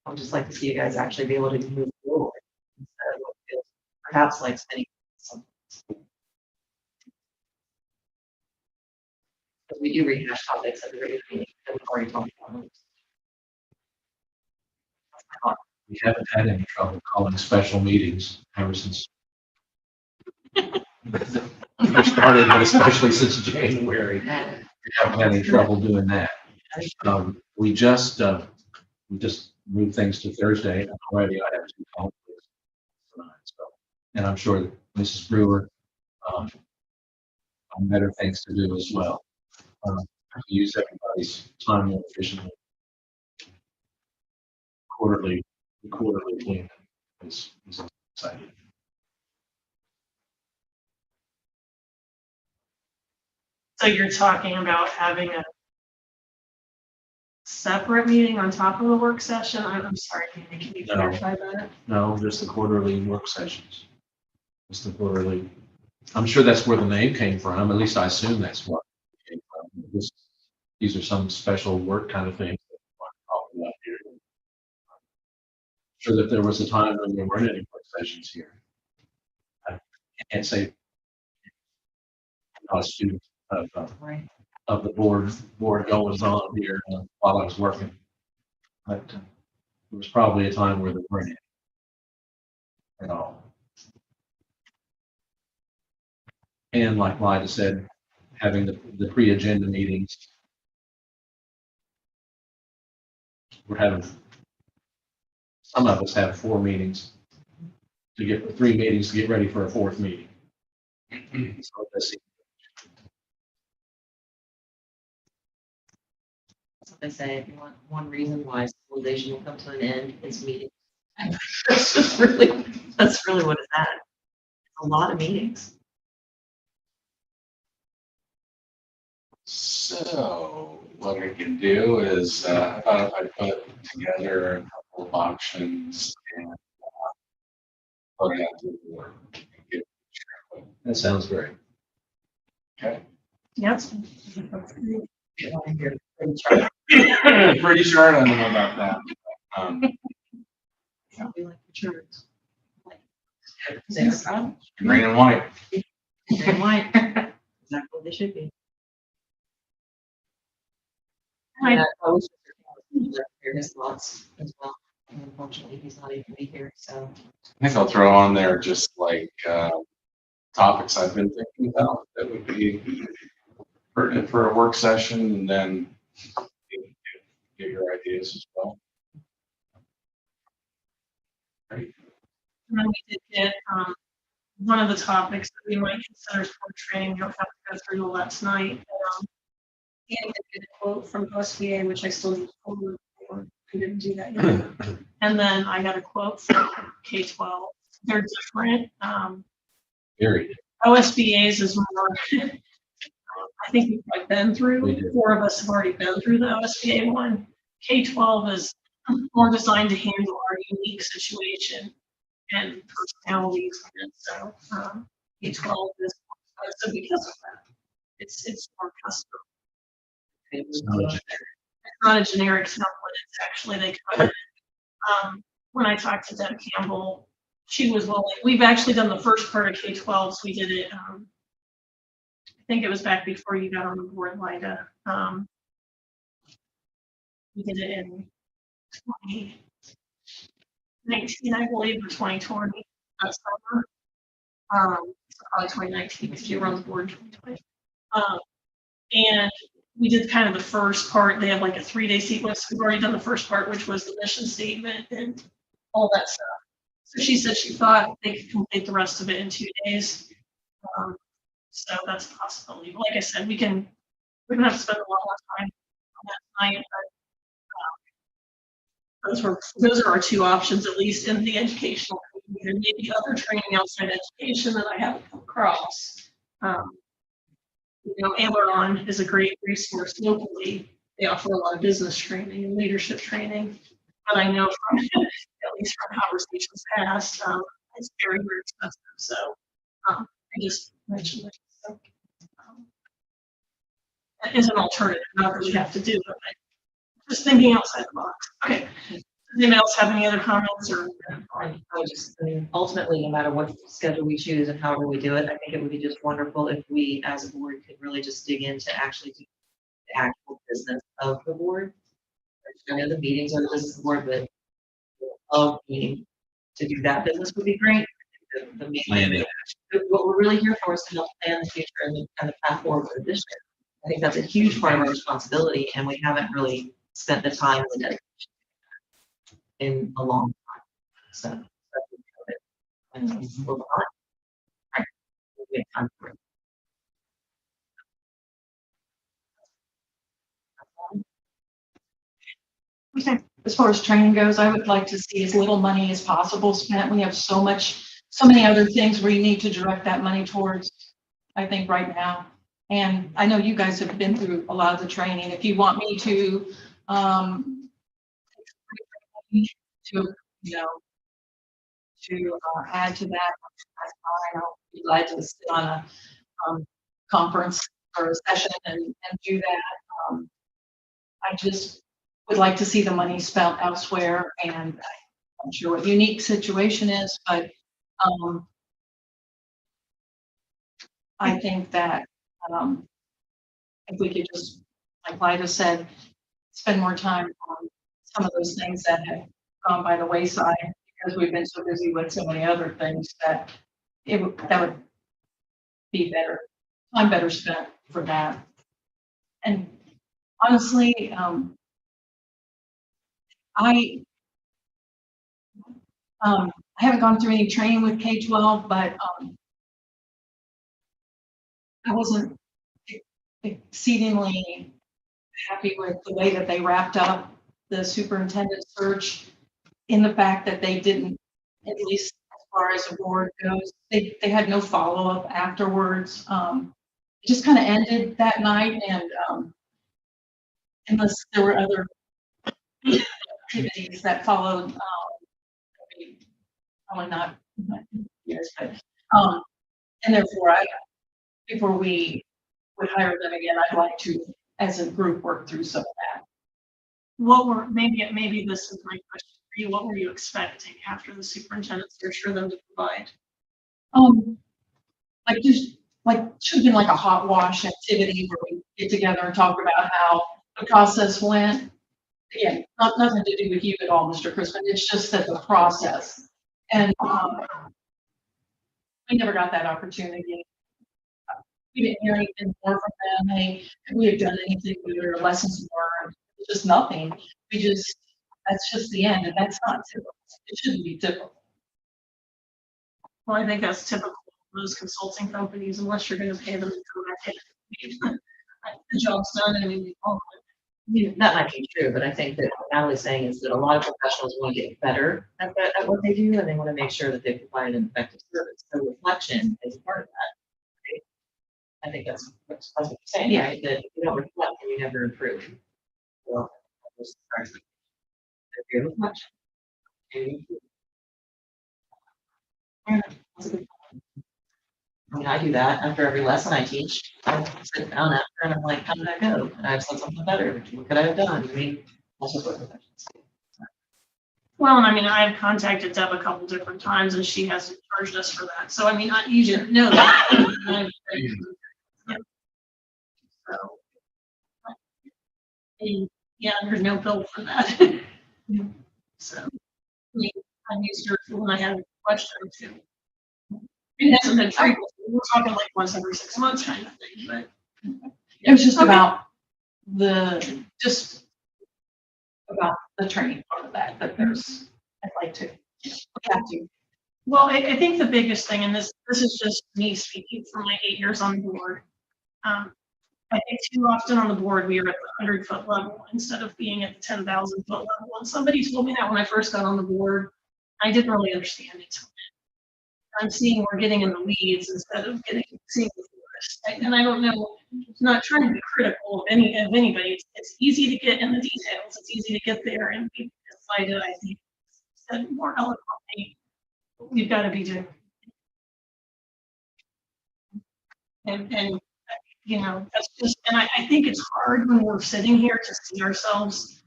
would just like to see you guys actually be able to move forward instead of what feels perhaps like spending some. But we do rehash topics at the regular meeting that we've already talked about. That's my thought. We haven't had any trouble calling special meetings ever since. We started, but especially since January, we haven't had any trouble doing that. We just moved things to Thursday, and already I have 2 conflicts tonight, so, and I'm sure that Mrs. Brewer, on better things to do as well. Use everybody's time more efficiently. Quarterly clean is exciting. So you're talking about having a separate meeting on top of the work session? I'm sorry, can you No. clarify that? No, just the quarterly work sessions. Just the quarterly. I'm sure that's where the name came from. At least I assume that's what it came from. These are some special work kind of things that we're talking about here. Sure that there was a time when there weren't any work sessions here. I can't say I'm not a student Right. of the board goings on here while I was working. But there was probably a time where there weren't any at all. And like Lyda said, having the pre-agenda meetings. We're having, some of us have 4 meetings to get 3 meetings to get ready for a 4th meeting. So let's see. That's what they say, if you want one reason why civilization will come to an end, it's meetings. That's just really, that's really what it's at. A lot of meetings. So what I can do is, I thought if I put together a couple of options and put it out to the board. and get- That sounds great. Okay. Yep. Pretty sure I don't know about that. We like insurance. Sarah, Green and white. green light. Exactly what they should be. Right. Yeah, I wish Mr. Taylor could hear his thoughts as well. And unfortunately, he's not able to be here, so. I think I'll throw on there just like, topics I've been thinking about that would be pertinent for a work session, and then get your ideas as well. Great. And then we did get, one of the topics that we might consider sport training, you don't have to go through all that tonight. And I did a quote from OSBA, which I still need to forward for, I didn't do that yet. And then I got a quote from K-12, they're different, Very. OSBA's is more, I think we've like been We through, did. 4 of us have already been through the OSBA one. K-12 is more designed to handle our unique situation and personalities. And so, K-12 is more expensive because of that. It's more custom. It's not a generic. It's not a generic template, it's actually, they come in. When I talked to Deb Campbell, she was willing, we've actually done the first part of K-12, so we did it, I think it was back before you got on the board, Lida. We did it in 2019, I believe, or 2020, that summer. So probably 2019, because you were on the board in 2020. And we did kind of the first part. They have like a 3-day sequence. We've already done the first part, which was the mission statement and all that stuff. So she said she thought they could complete the rest of it in 2 days. So that's a possibility. But like I said, we're gonna have to spend a lot more time on that tonight. But those are our 2 options, at least in the educational community. There may be other training outside education that I haven't come across. You know, Aileron is a great resource locally. They offer a lot of business training and leadership training. But I know from, at least from conversations past, it's very, very expensive. So I just mentioned it. So, that is an alternative, not that we have to do, but just thinking outside the box. Okay. Does anyone else have any other comments or? I mean, ultimately, no matter what schedule we choose and however we do it, I think it would be just wonderful if we, as a board, could really just dig into actually do the actual business of the board. I know the meetings are the business of the board, but meeting to do that business would be great. The meeting, Planning. what we're really here for is to help plan the future and the path forward for the district. I think that's a huge part of our responsibility, and we haven't really spent the time and the dedication in a long time. So and we're behind. Right. We'll make time for it. Okay. As far as training goes, I would like to see as little money as possible spent. We have so many other things where you need to direct that money towards, I think, right now. And I know you guys have been through a lot of the training. If you want me to, add to that, that's fine. I'll be glad to sit on a conference or a session and do that. I just would like to see the money spent elsewhere, and I'm not sure what unique situation is, but I think that if we could just, like Lida said, spend more time on some of those things that have gone by the wayside because we've been so busy with so many other things that that would be better spent for that. And honestly, I haven't gone through any training with K-12, but I wasn't exceedingly happy with the way that they wrapped up the superintendent search, in the fact that they didn't, at least as far as the board goes, they had no follow-up afterwards. It just kind of ended that night, and unless there were other activities that followed, probably not, yes, but, and therefore before we would hire them again, I'd like to, as a group, work through some of that. Maybe this is my question for you, what were you expecting after the superintendent search for them to provide? Like just, like, should have been like a hot wash activity where we get together and talk about how the process went. Again, nothing to do with you at all, Mr. Crispin, it's just that the process. And, we never got that opportunity. We didn't hear anything more from them. Hey, have we have done anything with your lessons learned? Just nothing. That's just the end, and that's not typical. It shouldn't be typical. Well, I think that's typical of those consulting companies, unless you're gonna pay them to come back in. The job's done, and we move on. That might be true, but I think that what Natalie's saying is that a lot of professionals want to get better at what they do, and they want to make sure that they provide an effective service. So reflection is part of that. Right? I think that's what you're saying, Yeah. right? That if you don't reflect, then you never improve. Well, that's correct. If you're reflection, and you improve. Yeah, that's a good point. I mean, I do that after every lesson I teach. I sit down after and I'm like, how did that go? And I've said something better. What could I have done? I mean, that's what professionals do. Well, and I mean, I've contacted Deb a couple different times, and she hasn't charged us for that, so I mean, you didn't know that. Yeah. So. And, yeah, there's no bill for that. So, I mean, I used her when I had a question or two. It hasn't been frequent, we're talking like once every 6 months kind of thing, but. It was just Okay. about the training part of that I'd like to, have to. Well, I think the biggest thing, and this is just me speaking for my 8 years on the board. I think too often on the board, we are at the 100-foot level instead of being at the 10,000-foot level. And somebody told me that when I first got on the board, I didn't really understand it. I'm seeing we're getting in the weeds instead of seeing the forest. And I don't know, not trying to be critical of anybody. It's easy to get in the details. It's easy to get there and be decided, I think, said more eloquently, what we've got to be doing. And you know, that's just, and I think it's hard when we're sitting here to see ourselves,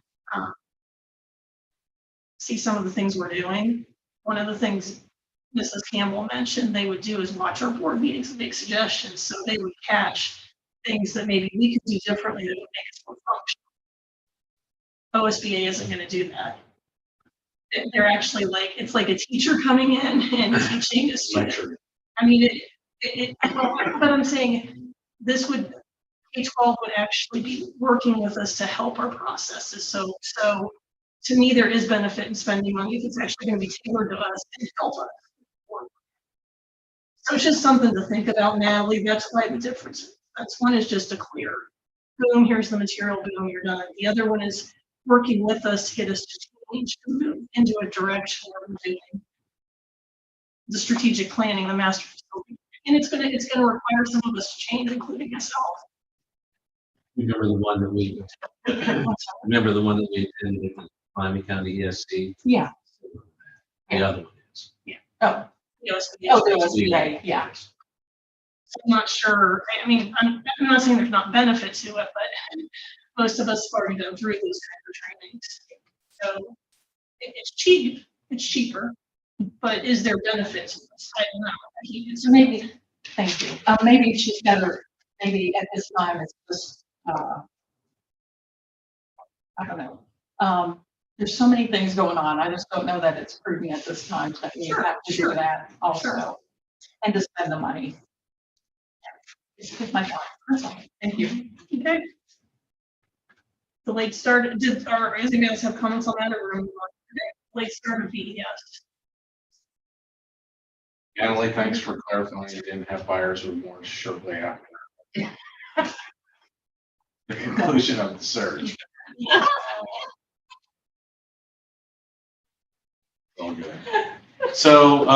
see some of the things we're doing. One of the things Mrs. Campbell mentioned they would do is watch our board meetings and make suggestions. So they would catch things that maybe we could do differently that would make us more functional. OSBA isn't going to do that. They're actually like, it's like a teacher coming in and teaching a student. I mean, but I'm saying this K-12 would actually be working with us to help our processes. So to me, there is benefit in spending money if it's actually going to be tailored to us and help us. So it's just something to think about, Natalie. That's why the difference. That's one is just a clear, boom, here's the material, boom, you're done. The other one is working with us to get us to change and move into a direction where we're doing the strategic planning, the master facility. And it's gonna require some of us to change, including myself. Remember the one that we attended at the Miami County ESC? Yeah. The other one is. Oh, Yes. there was, yeah. I'm not sure. I mean, I'm not saying there's not benefit to it, but most of us have already gone through those kinds of trainings. So it's cheap. It's cheaper, but is there benefit to us? I don't know. So maybe, thank you. Maybe she's better, maybe at this time it's just, I don't know. There's so many things going on. I just don't know that it's prudent at this time that we have to do that also. And to spend the money. It's my thought. That's all. Thank you. Okay. The late start, does anybody else have comments on that or late start of VES? Natalie, thanks for clarifying you didn't have buyer's remorse shortly after the conclusion of the search. All good. So,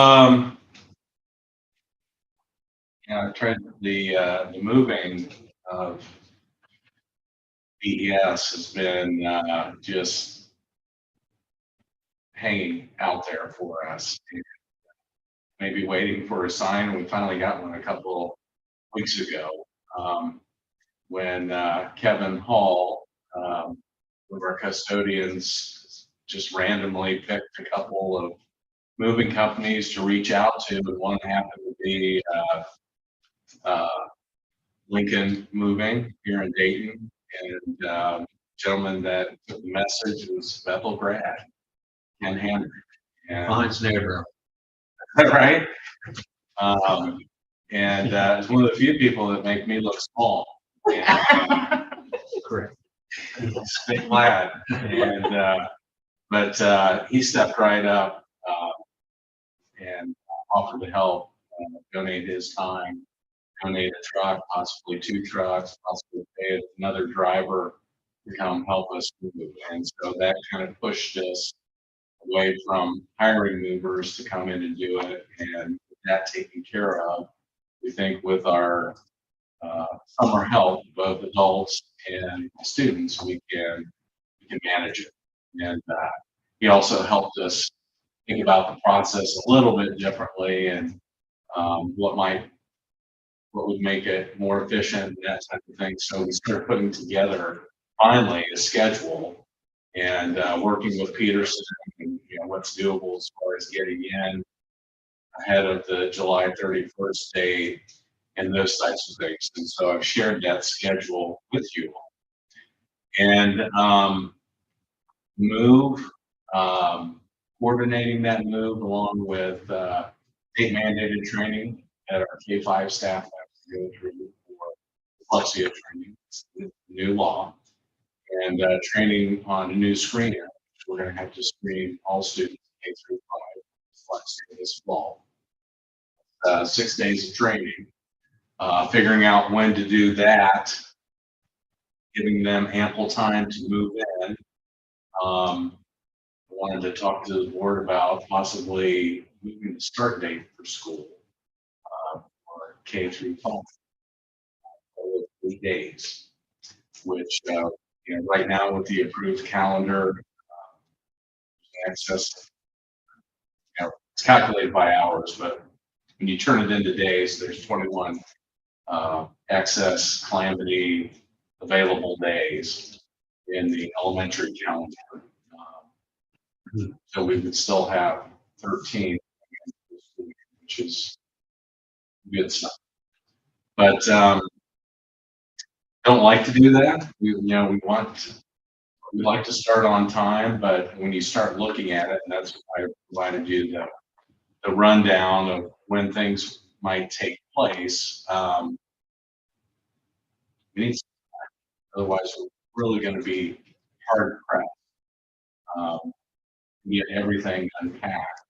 I tried the moving of BES has been just hanging out there for us. Maybe waiting for a sign. We finally got one a couple weeks ago when Kevin Hall, one of our custodians, just randomly picked a couple of moving companies to reach out to, and one happened to be Lincoln Moving here in Dayton, and gentleman that took the message was Bethel grad, Ken Hammer. And Mine's neighbor. right? And it's one of the few people that make me look small. And, Correct. stay glad. And but he stepped right up and offered to help, donate his time, donate a truck, possibly 2 trucks, possibly pay another driver to come help us move. And so that kind of pushed us away from hiring movers to come in and do it, and with that taken care of, we think with our summer help, both adults and students, we can manage it. And he also helped us think about the process a little bit differently, and what would make it more efficient and that type of thing. So we started putting together finally a schedule and working with Peterson and what's doable as far as getting in ahead of the July 31st date and those types of things. And so I've shared that schedule with you all. And coordinating that move along with state mandated training that our K-5 staff have to go through for dyslexia training. It's the new law. And training on a new screener. We're going to have to screen all students K through 5 dyslexia this fall. 6 days of training, figuring out when to do that, giving them ample time to move in. I wanted to talk to the board about possibly moving the start date for school for K through 5, 8 days, which right now with the approved calendar, access, it's calculated by hours, but when you turn it into days, there's 21 excess calamity available days in the elementary calendar. So we would still have 13, which is good stuff. But don't like to do that. We like to start on time, but when you start looking at it, and that's why I provided you the rundown of when things might take place. We need some time. Otherwise, we're really going to be hard pressed to get everything unpacked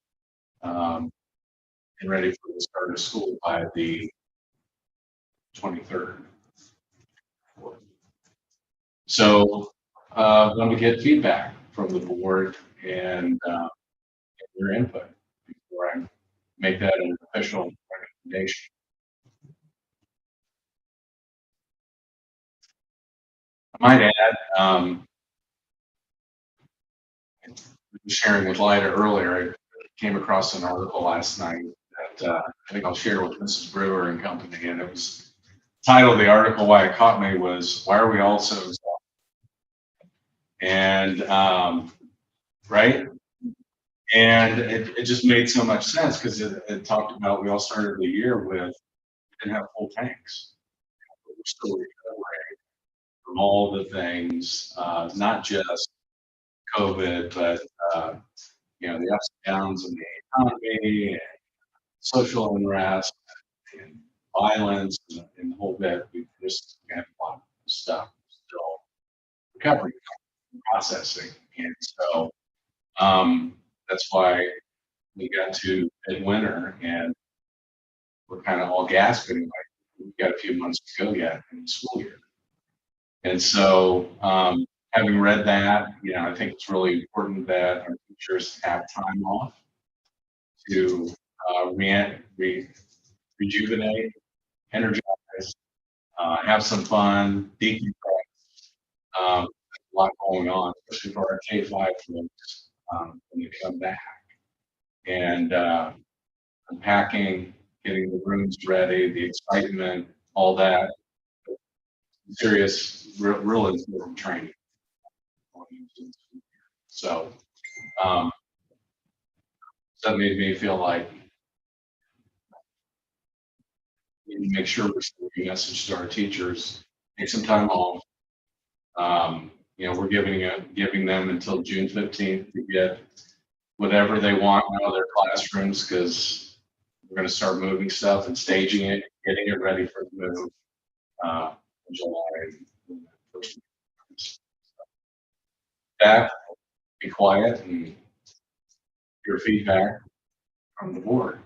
and ready for the start of school by the 23rd. So I want to get feedback from the board and your input before I make that an official recommendation. I might add, sharing with Lyda earlier, I came across an article last night that I think I'll share with Mrs. Brewer and company, and it was title of the article, why it caught me, was why are we all so exhausted? And right, and it just made so much sense because it talked about we all started the year with didn't have full tanks, but we're still recovering from all the things, not just COVID, but the ups and downs in the economy and social unrest and violence and the whole bit. We just have a lot of stuff still recovering, processing, and so that's why we got to midwinter and we're kind of all gasping like we've got to a few months to go yet in the school year. And so, having read that, I think it's really important that our teachers have time off to rejuvenate, energize, have some fun, decompress. A lot going on, especially for our K-5 folks when they come back. And unpacking, getting the rooms ready, the excitement, all that. Serious, real important training. So that made me feel like we need to make sure we're sending a message to our teachers, take some time off. We're giving them until June 15th to get whatever they want out of their classrooms, because we're going to start moving stuff and staging it, getting it ready for the move in July. That, be quiet and hear feedback from the board.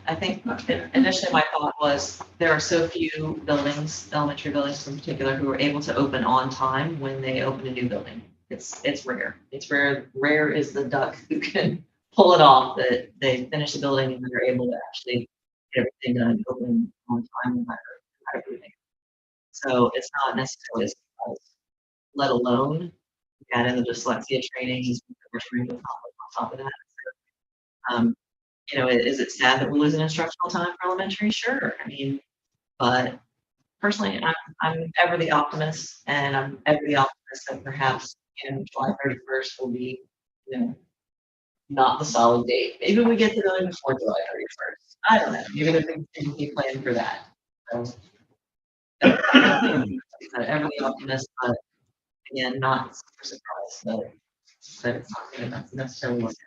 I think initially my thought was there are so few buildings, elementary buildings in particular, who are able to open on time when they open a new building. It's rare. It's rare. Rare is the duck who can pull it off, that they finish the building and they're able to actually get everything done, open on time, no matter everything. So it's not necessarily a surprise, let alone add in the dyslexia trainings that we're trying to on top of that. Is it sad that we're losing instructional time for elementary? Sure. I mean, but personally, I'm ever the optimist, and I'm ever the optimist that perhaps July 31st will be, not the solid date. Maybe we get to know before July 31st. I don't know. Maybe there's a contingency plan for that. So, ever the optimist, but again, not super surprised that it's not going to necessarily work out.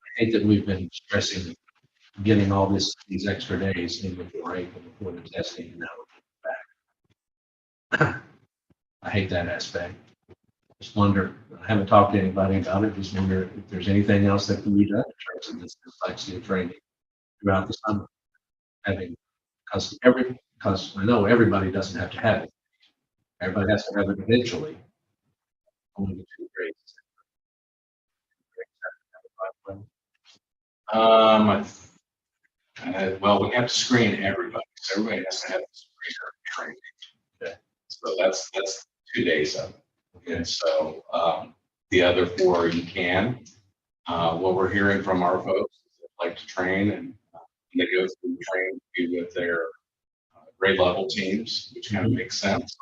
I hate that we've been stressing getting all these extra days in before April, before the testing, and now we're back. I hate that aspect. Just wonder, I haven't talked to anybody about it, just wonder if there's anything else that can be done in terms of this dyslexia training throughout the summer. Because I know everybody doesn't have to have it. Everybody has to have it eventually. Only the 2 grades. Well, we have to screen everybody, so everybody has to have this training. Okay. So that's 2 days of it. And so the other 4 you can. What we're hearing from our folks is they like to train, and they go through training with their grade level teams, which kind of makes sense.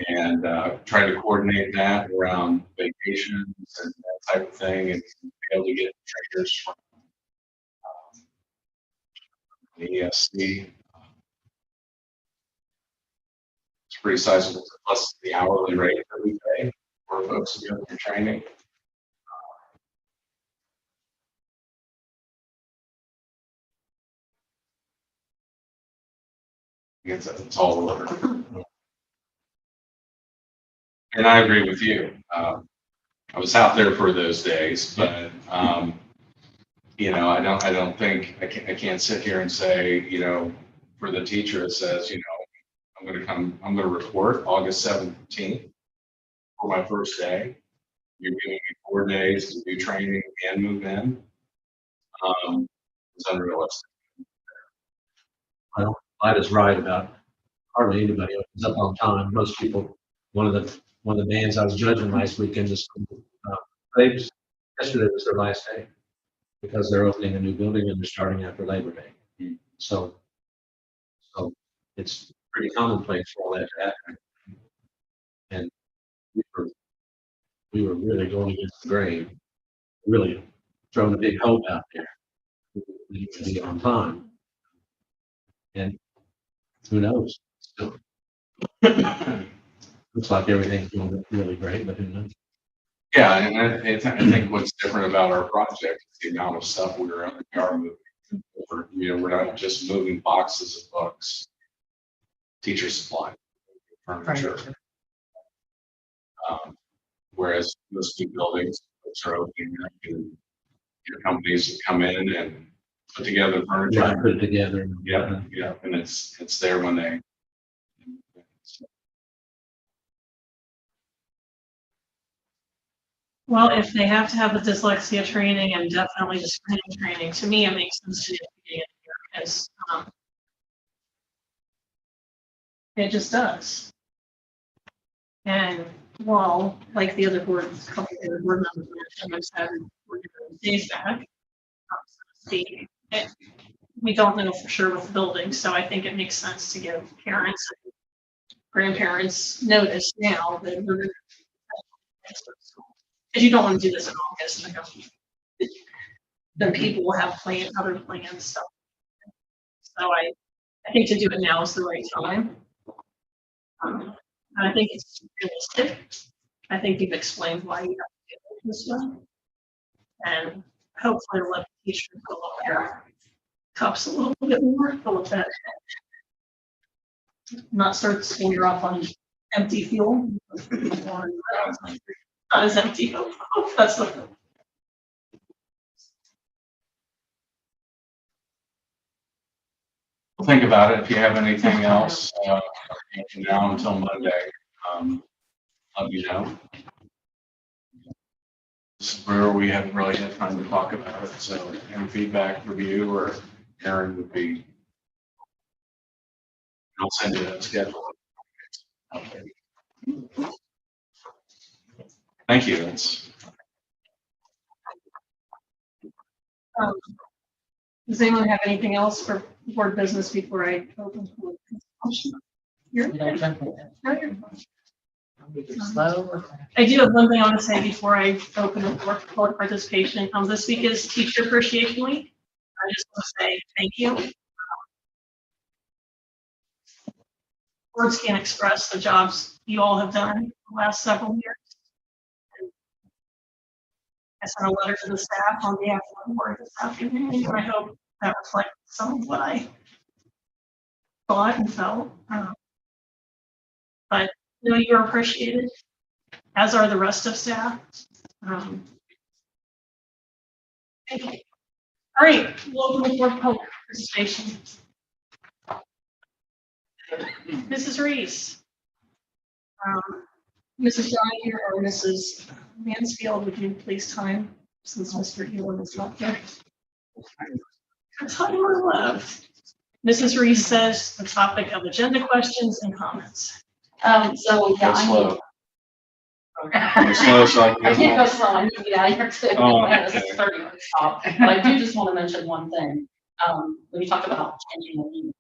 And try to coordinate that around vacations and that type of thing, and be able to get trainers from the ESC. It's pretty sizable, plus the hourly rate that we pay for folks to go through training. It's all over. And I agree with you. I was out there for those days, but I don't think I can't sit here and say, for the teacher it says, I'm going to report August 17th for my first day. You're giving me 4 days to do training and move in. It's unrealistic. Well, Clyde is right about hardly anybody opens up on time. Most people, one of the bands I was judging last weekend, yesterday was their last day because they're opening a new building and they're starting after Labor Day. So it's pretty commonplace for all that to happen. And we were really going against the grain, really throwing a big hope out there. We need to be on time. And who knows? Still, looks like everything's going really great, but who knows? Yeah, and I think what's different about our project is the amount of stuff we are moving We're not just moving boxes of books, teacher supply, furniture. Whereas most new buildings, which are opening up, your companies will come in and put together Yeah, furniture. put it together. Yeah, yeah, and it's there when they. Well, if they have to have the dyslexia training and definitely the screening training, to me, it makes sense to get it here because, it just does. And well, like the other boards, a couple of other board members have said, we're giving days back. We don't know for sure with the building, so I think it makes sense to give parents and grandparents notice now that we're gonna. Because you don't want to do this in August, then people will have other plans, so. So I think to do it now is the right time. And I think it's realistic. I think you've explained why you have to do it this way. And hopefully let the teachers fill up their cups a little bit more, fill up that. Not start the school year off on empty fuel. Not as empty, that's the. Think about it. If you have anything else, from now until Monday, let me know. This is where we haven't really had time to talk about it, so any feedback, review, or Aaron would be. I'll send you that schedule. Okay. Thank you. Does anyone have anything else for board business before I open? For discussion? You're Did I good. jump in? No, you're fine. Slow. I do have one thing I want to say before I open the floor for board participation. This week is Teacher Appreciation Week. I just want to say thank you. Words can't express the jobs you all have done the last several years. I sent a letter to the staff on behalf of the board this afternoon, and I hope that reflects some of what I thought and felt. But you know, you're appreciated, as are the rest of staff. Thank you. All right, we'll open the floor for public participation. Mrs. Reese. Mrs. Donahue or Mrs. Mansfield, would you please time since Mr. Ewan is not here? Time or left. Mrs. Reese says the topic of agenda questions and comments. Go slow. I Go slow so I can't can. go slow, I need to get out of here too. Oh, This okay. is 30 minutes stop. But I do just want to mention one thing. When you talk about changing the meeting.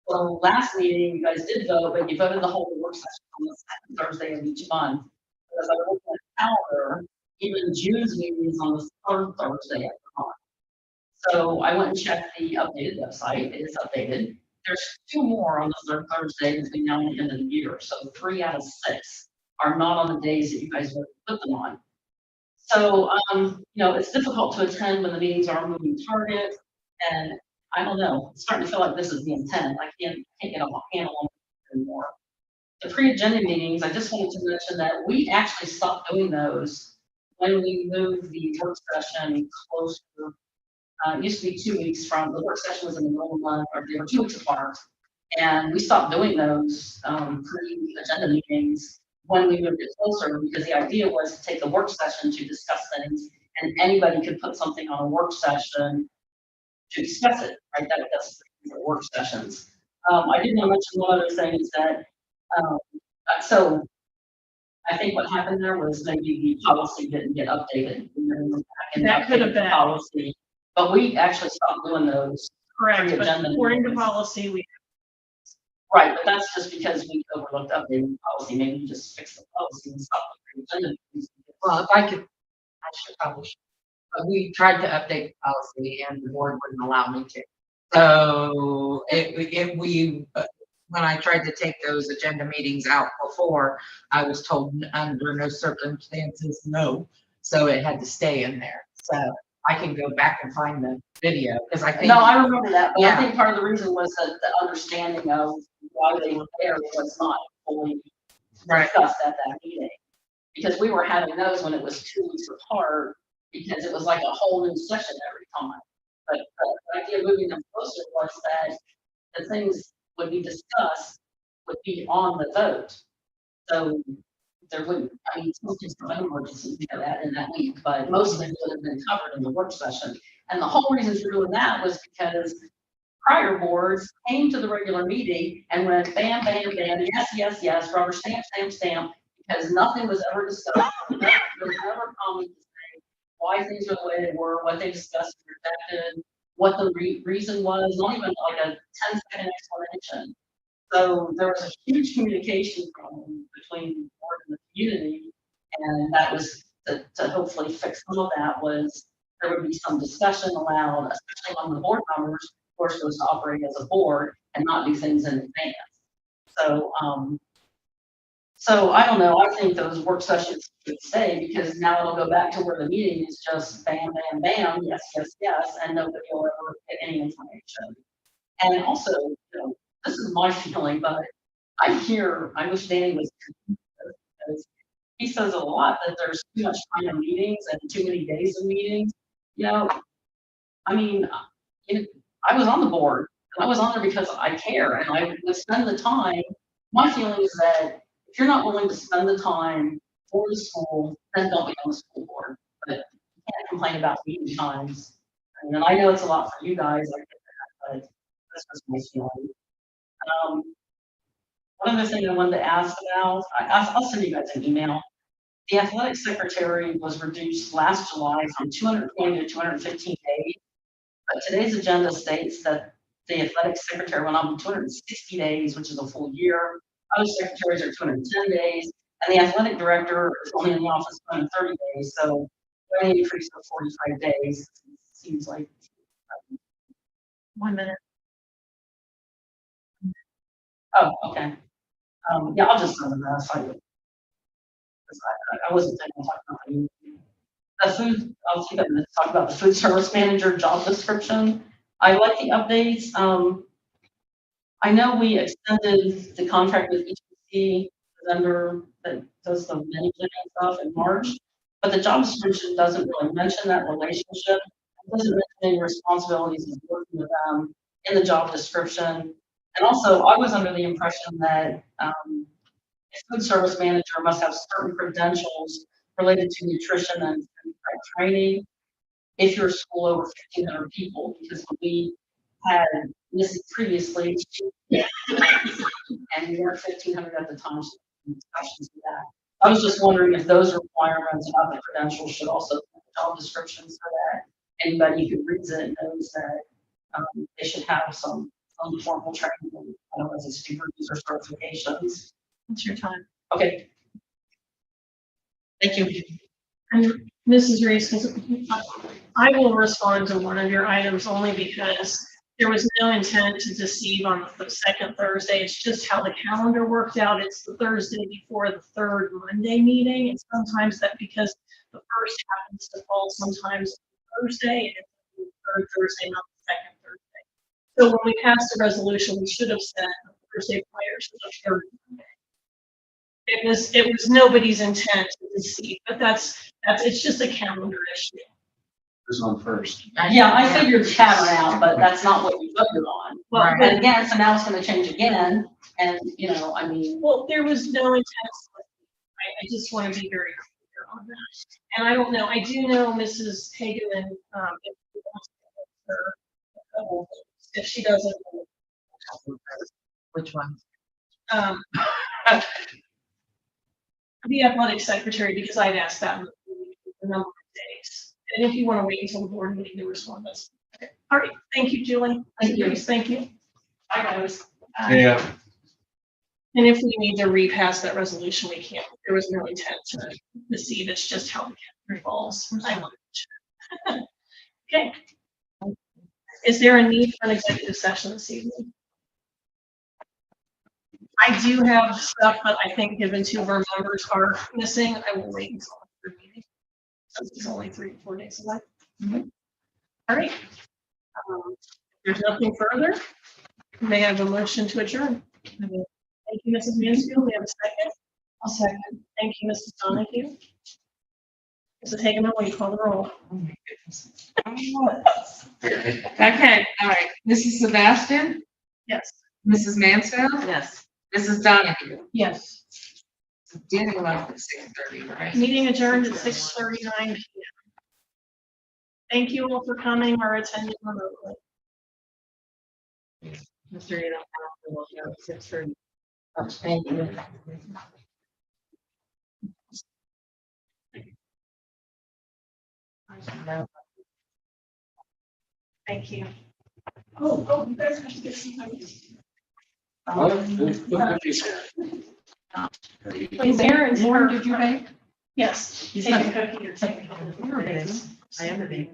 So last meeting, you guys did vote, but you voted the whole work session on the second Thursday of each month. Because I looked at the calendar, even June's meeting is on the third Thursday of the month. So I went and checked the updated website, it is updated. There's 2 more on the third Thursday between now and the end of the year, so 3 out of 6 are not on the days that you guys would put them on. So, you know, it's difficult to attend when the meetings are a moving target, and I don't know, it's starting to feel like this is the intent. I can't get a handle on it anymore. The pre-agenda meetings, I just wanted to mention that we actually stopped doing those when we moved the work session closer. It used to be 2 weeks from, the work session was in the middle of the month, or they were 2 weeks apart. And we stopped doing those pre-agenda meetings when we moved it closer, because the idea was to take the work session to discuss things, and anybody could put something on a work session to discuss it, right? That's the work sessions. I did want to mention one other thing is that, so I think what happened there was maybe the policy didn't get updated. That could have been. Policy, but we actually stopped doing those. Correct, but Pre-agenda according to meetings. policy, we. Right, but that's just because we overlooked updating the policy. Maybe you just fix the policy and stop the pre-agenda meetings. Well, if I could, I should probably, but we tried to update the policy and the board wouldn't allow me to. So when I tried to take those agenda meetings out before, I was told under no circumstances, no. So it had to stay in there. So I can go back and find the video, because I think. No, I remember that, but I Yeah. think part of the reason was that the understanding of why they were there was not fully Right. discussed at that meeting. Because we were having those when it was 2 weeks apart, because it was like a whole new session every time. But the idea of moving them closer was that the things would be discussed would be on the vote. So there wouldn't, I mean, some things from emergency, you know, that in that week, but most of it would have been covered in the work session. And the whole reason for doing that was because prior boards came to the regular meeting and went bam, bam, bam, yes, yes, yes, rubber stamp, stamp, stamp, because nothing was ever discussed. There was never comment to say why things were the way they were, what they discussed and rejected, what the reason was, not even like a 10-second explanation. So there was a huge communication problem between the board and the community, and that was to hopefully fix some of that was there would be some discussion allowed, especially among the board members who are supposed to operate as a board and not do things in advance. So, so I don't know, I think those work sessions should stay because now it'll go back to where the meeting is just bam, bam, bam, yes, yes, yes, and nobody will ever get any information. And also, you know, this is my feeling, but I wish Danny was here because he says a lot that there's too much time in meetings and too many days of meetings. You know, I mean, you know, I was on the board and I was on there because I care and I would spend the time. My feeling is that if you're not willing to spend the time for the school, then don't be on the school board. But you can't complain about meeting times. And I know it's a lot for you guys, I get that, but this was my feeling. One other thing I wanted to ask about, I'll send you guys an email. The athletic secretary was reduced last July from 220 to 215 days. But today's agenda states that the athletic secretary went on 260 days, which is a full year. Other secretaries are 210 days, and the athletic director is only in the office 230 days. So an increase of 45 days seems like. 1 minute. Oh, okay. Yeah, I'll just send them that. I wasn't thinking of talking about the food. I'll take a minute to talk about the food service manager job description. I like the updates. I know we extended the contract with ETC, the vendor that does the menu planning stuff in March, but the job description doesn't really mention that relationship. It doesn't mention any responsibilities of working with them in the job description. And also, I was under the impression that a food service manager must have certain credentials related to nutrition and training if you're a school over 1,500 people, because when we had Mrs. previously, and we weren't 1,500 at the time, so discussions with that. I was just wondering if those requirements about the credentials should also be in the job description so that anybody who reads it knows that they should have some formal training, as a supervisor certifications. It's your time. Okay. Thank you. And Mrs. Reese, I will respond to one of your items only because there was no intent to deceive on the second Thursday. It's just how the calendar worked out. It's the Thursday before the third Monday meeting. And sometimes that because the first happens to fall sometimes Thursday and it's the third Thursday, not the second Thursday. So when we passed the resolution, we should have said the Thursday prior to the third Monday. It was nobody's intent to deceive, but it's just a calendar issue. Who's on first? Yeah, I figured that one out, but that's not what we voted on. Well, Right. And again, so now it's gonna change again, and, I mean, Well, there was no intent. I just want to be very clear on that. And I don't know, I do know Mrs. Hagan, if she wants to answer a couple of things. If she doesn't. Which one? The athletic secretary, because I'd asked that a number of days. And if you want to wait until the board meeting to respond, that's. Okay. All right, thank you, Julie. Thank you. Thank you. I guys. Yeah. And if we need to repass that resolution, we can. There was no intent to deceive. It's just how the calendar falls. I want to. Okay. Is there a need for an executive session this evening? I do have stuff, but I think given two of our members are missing, I will wait until the meeting. Since it's only 3 to 4 days away. All right. If there's nothing further, may I have a motion to adjourn? Thank you, Mrs. Mansfield. We have a second. I'll second. Thank you, Mrs. Donahue. Mrs. Hageman, will you call the roll? Okay, all right. Mrs. Sebastian, Yes. Mrs. Mansfield, Yes. Mrs. Donahue. Yes. Danny left at 6:30, right? Meeting adjourned at 6:39 p.m. Thank you all for coming or attending remotely. Mr. Eno, we'll go 6:30. Thank you. Thank you. Oh, you guys have to get some. Is Aaron's Lauren, her? did you bake? Yes. Take a cookie or take a- I am a baker.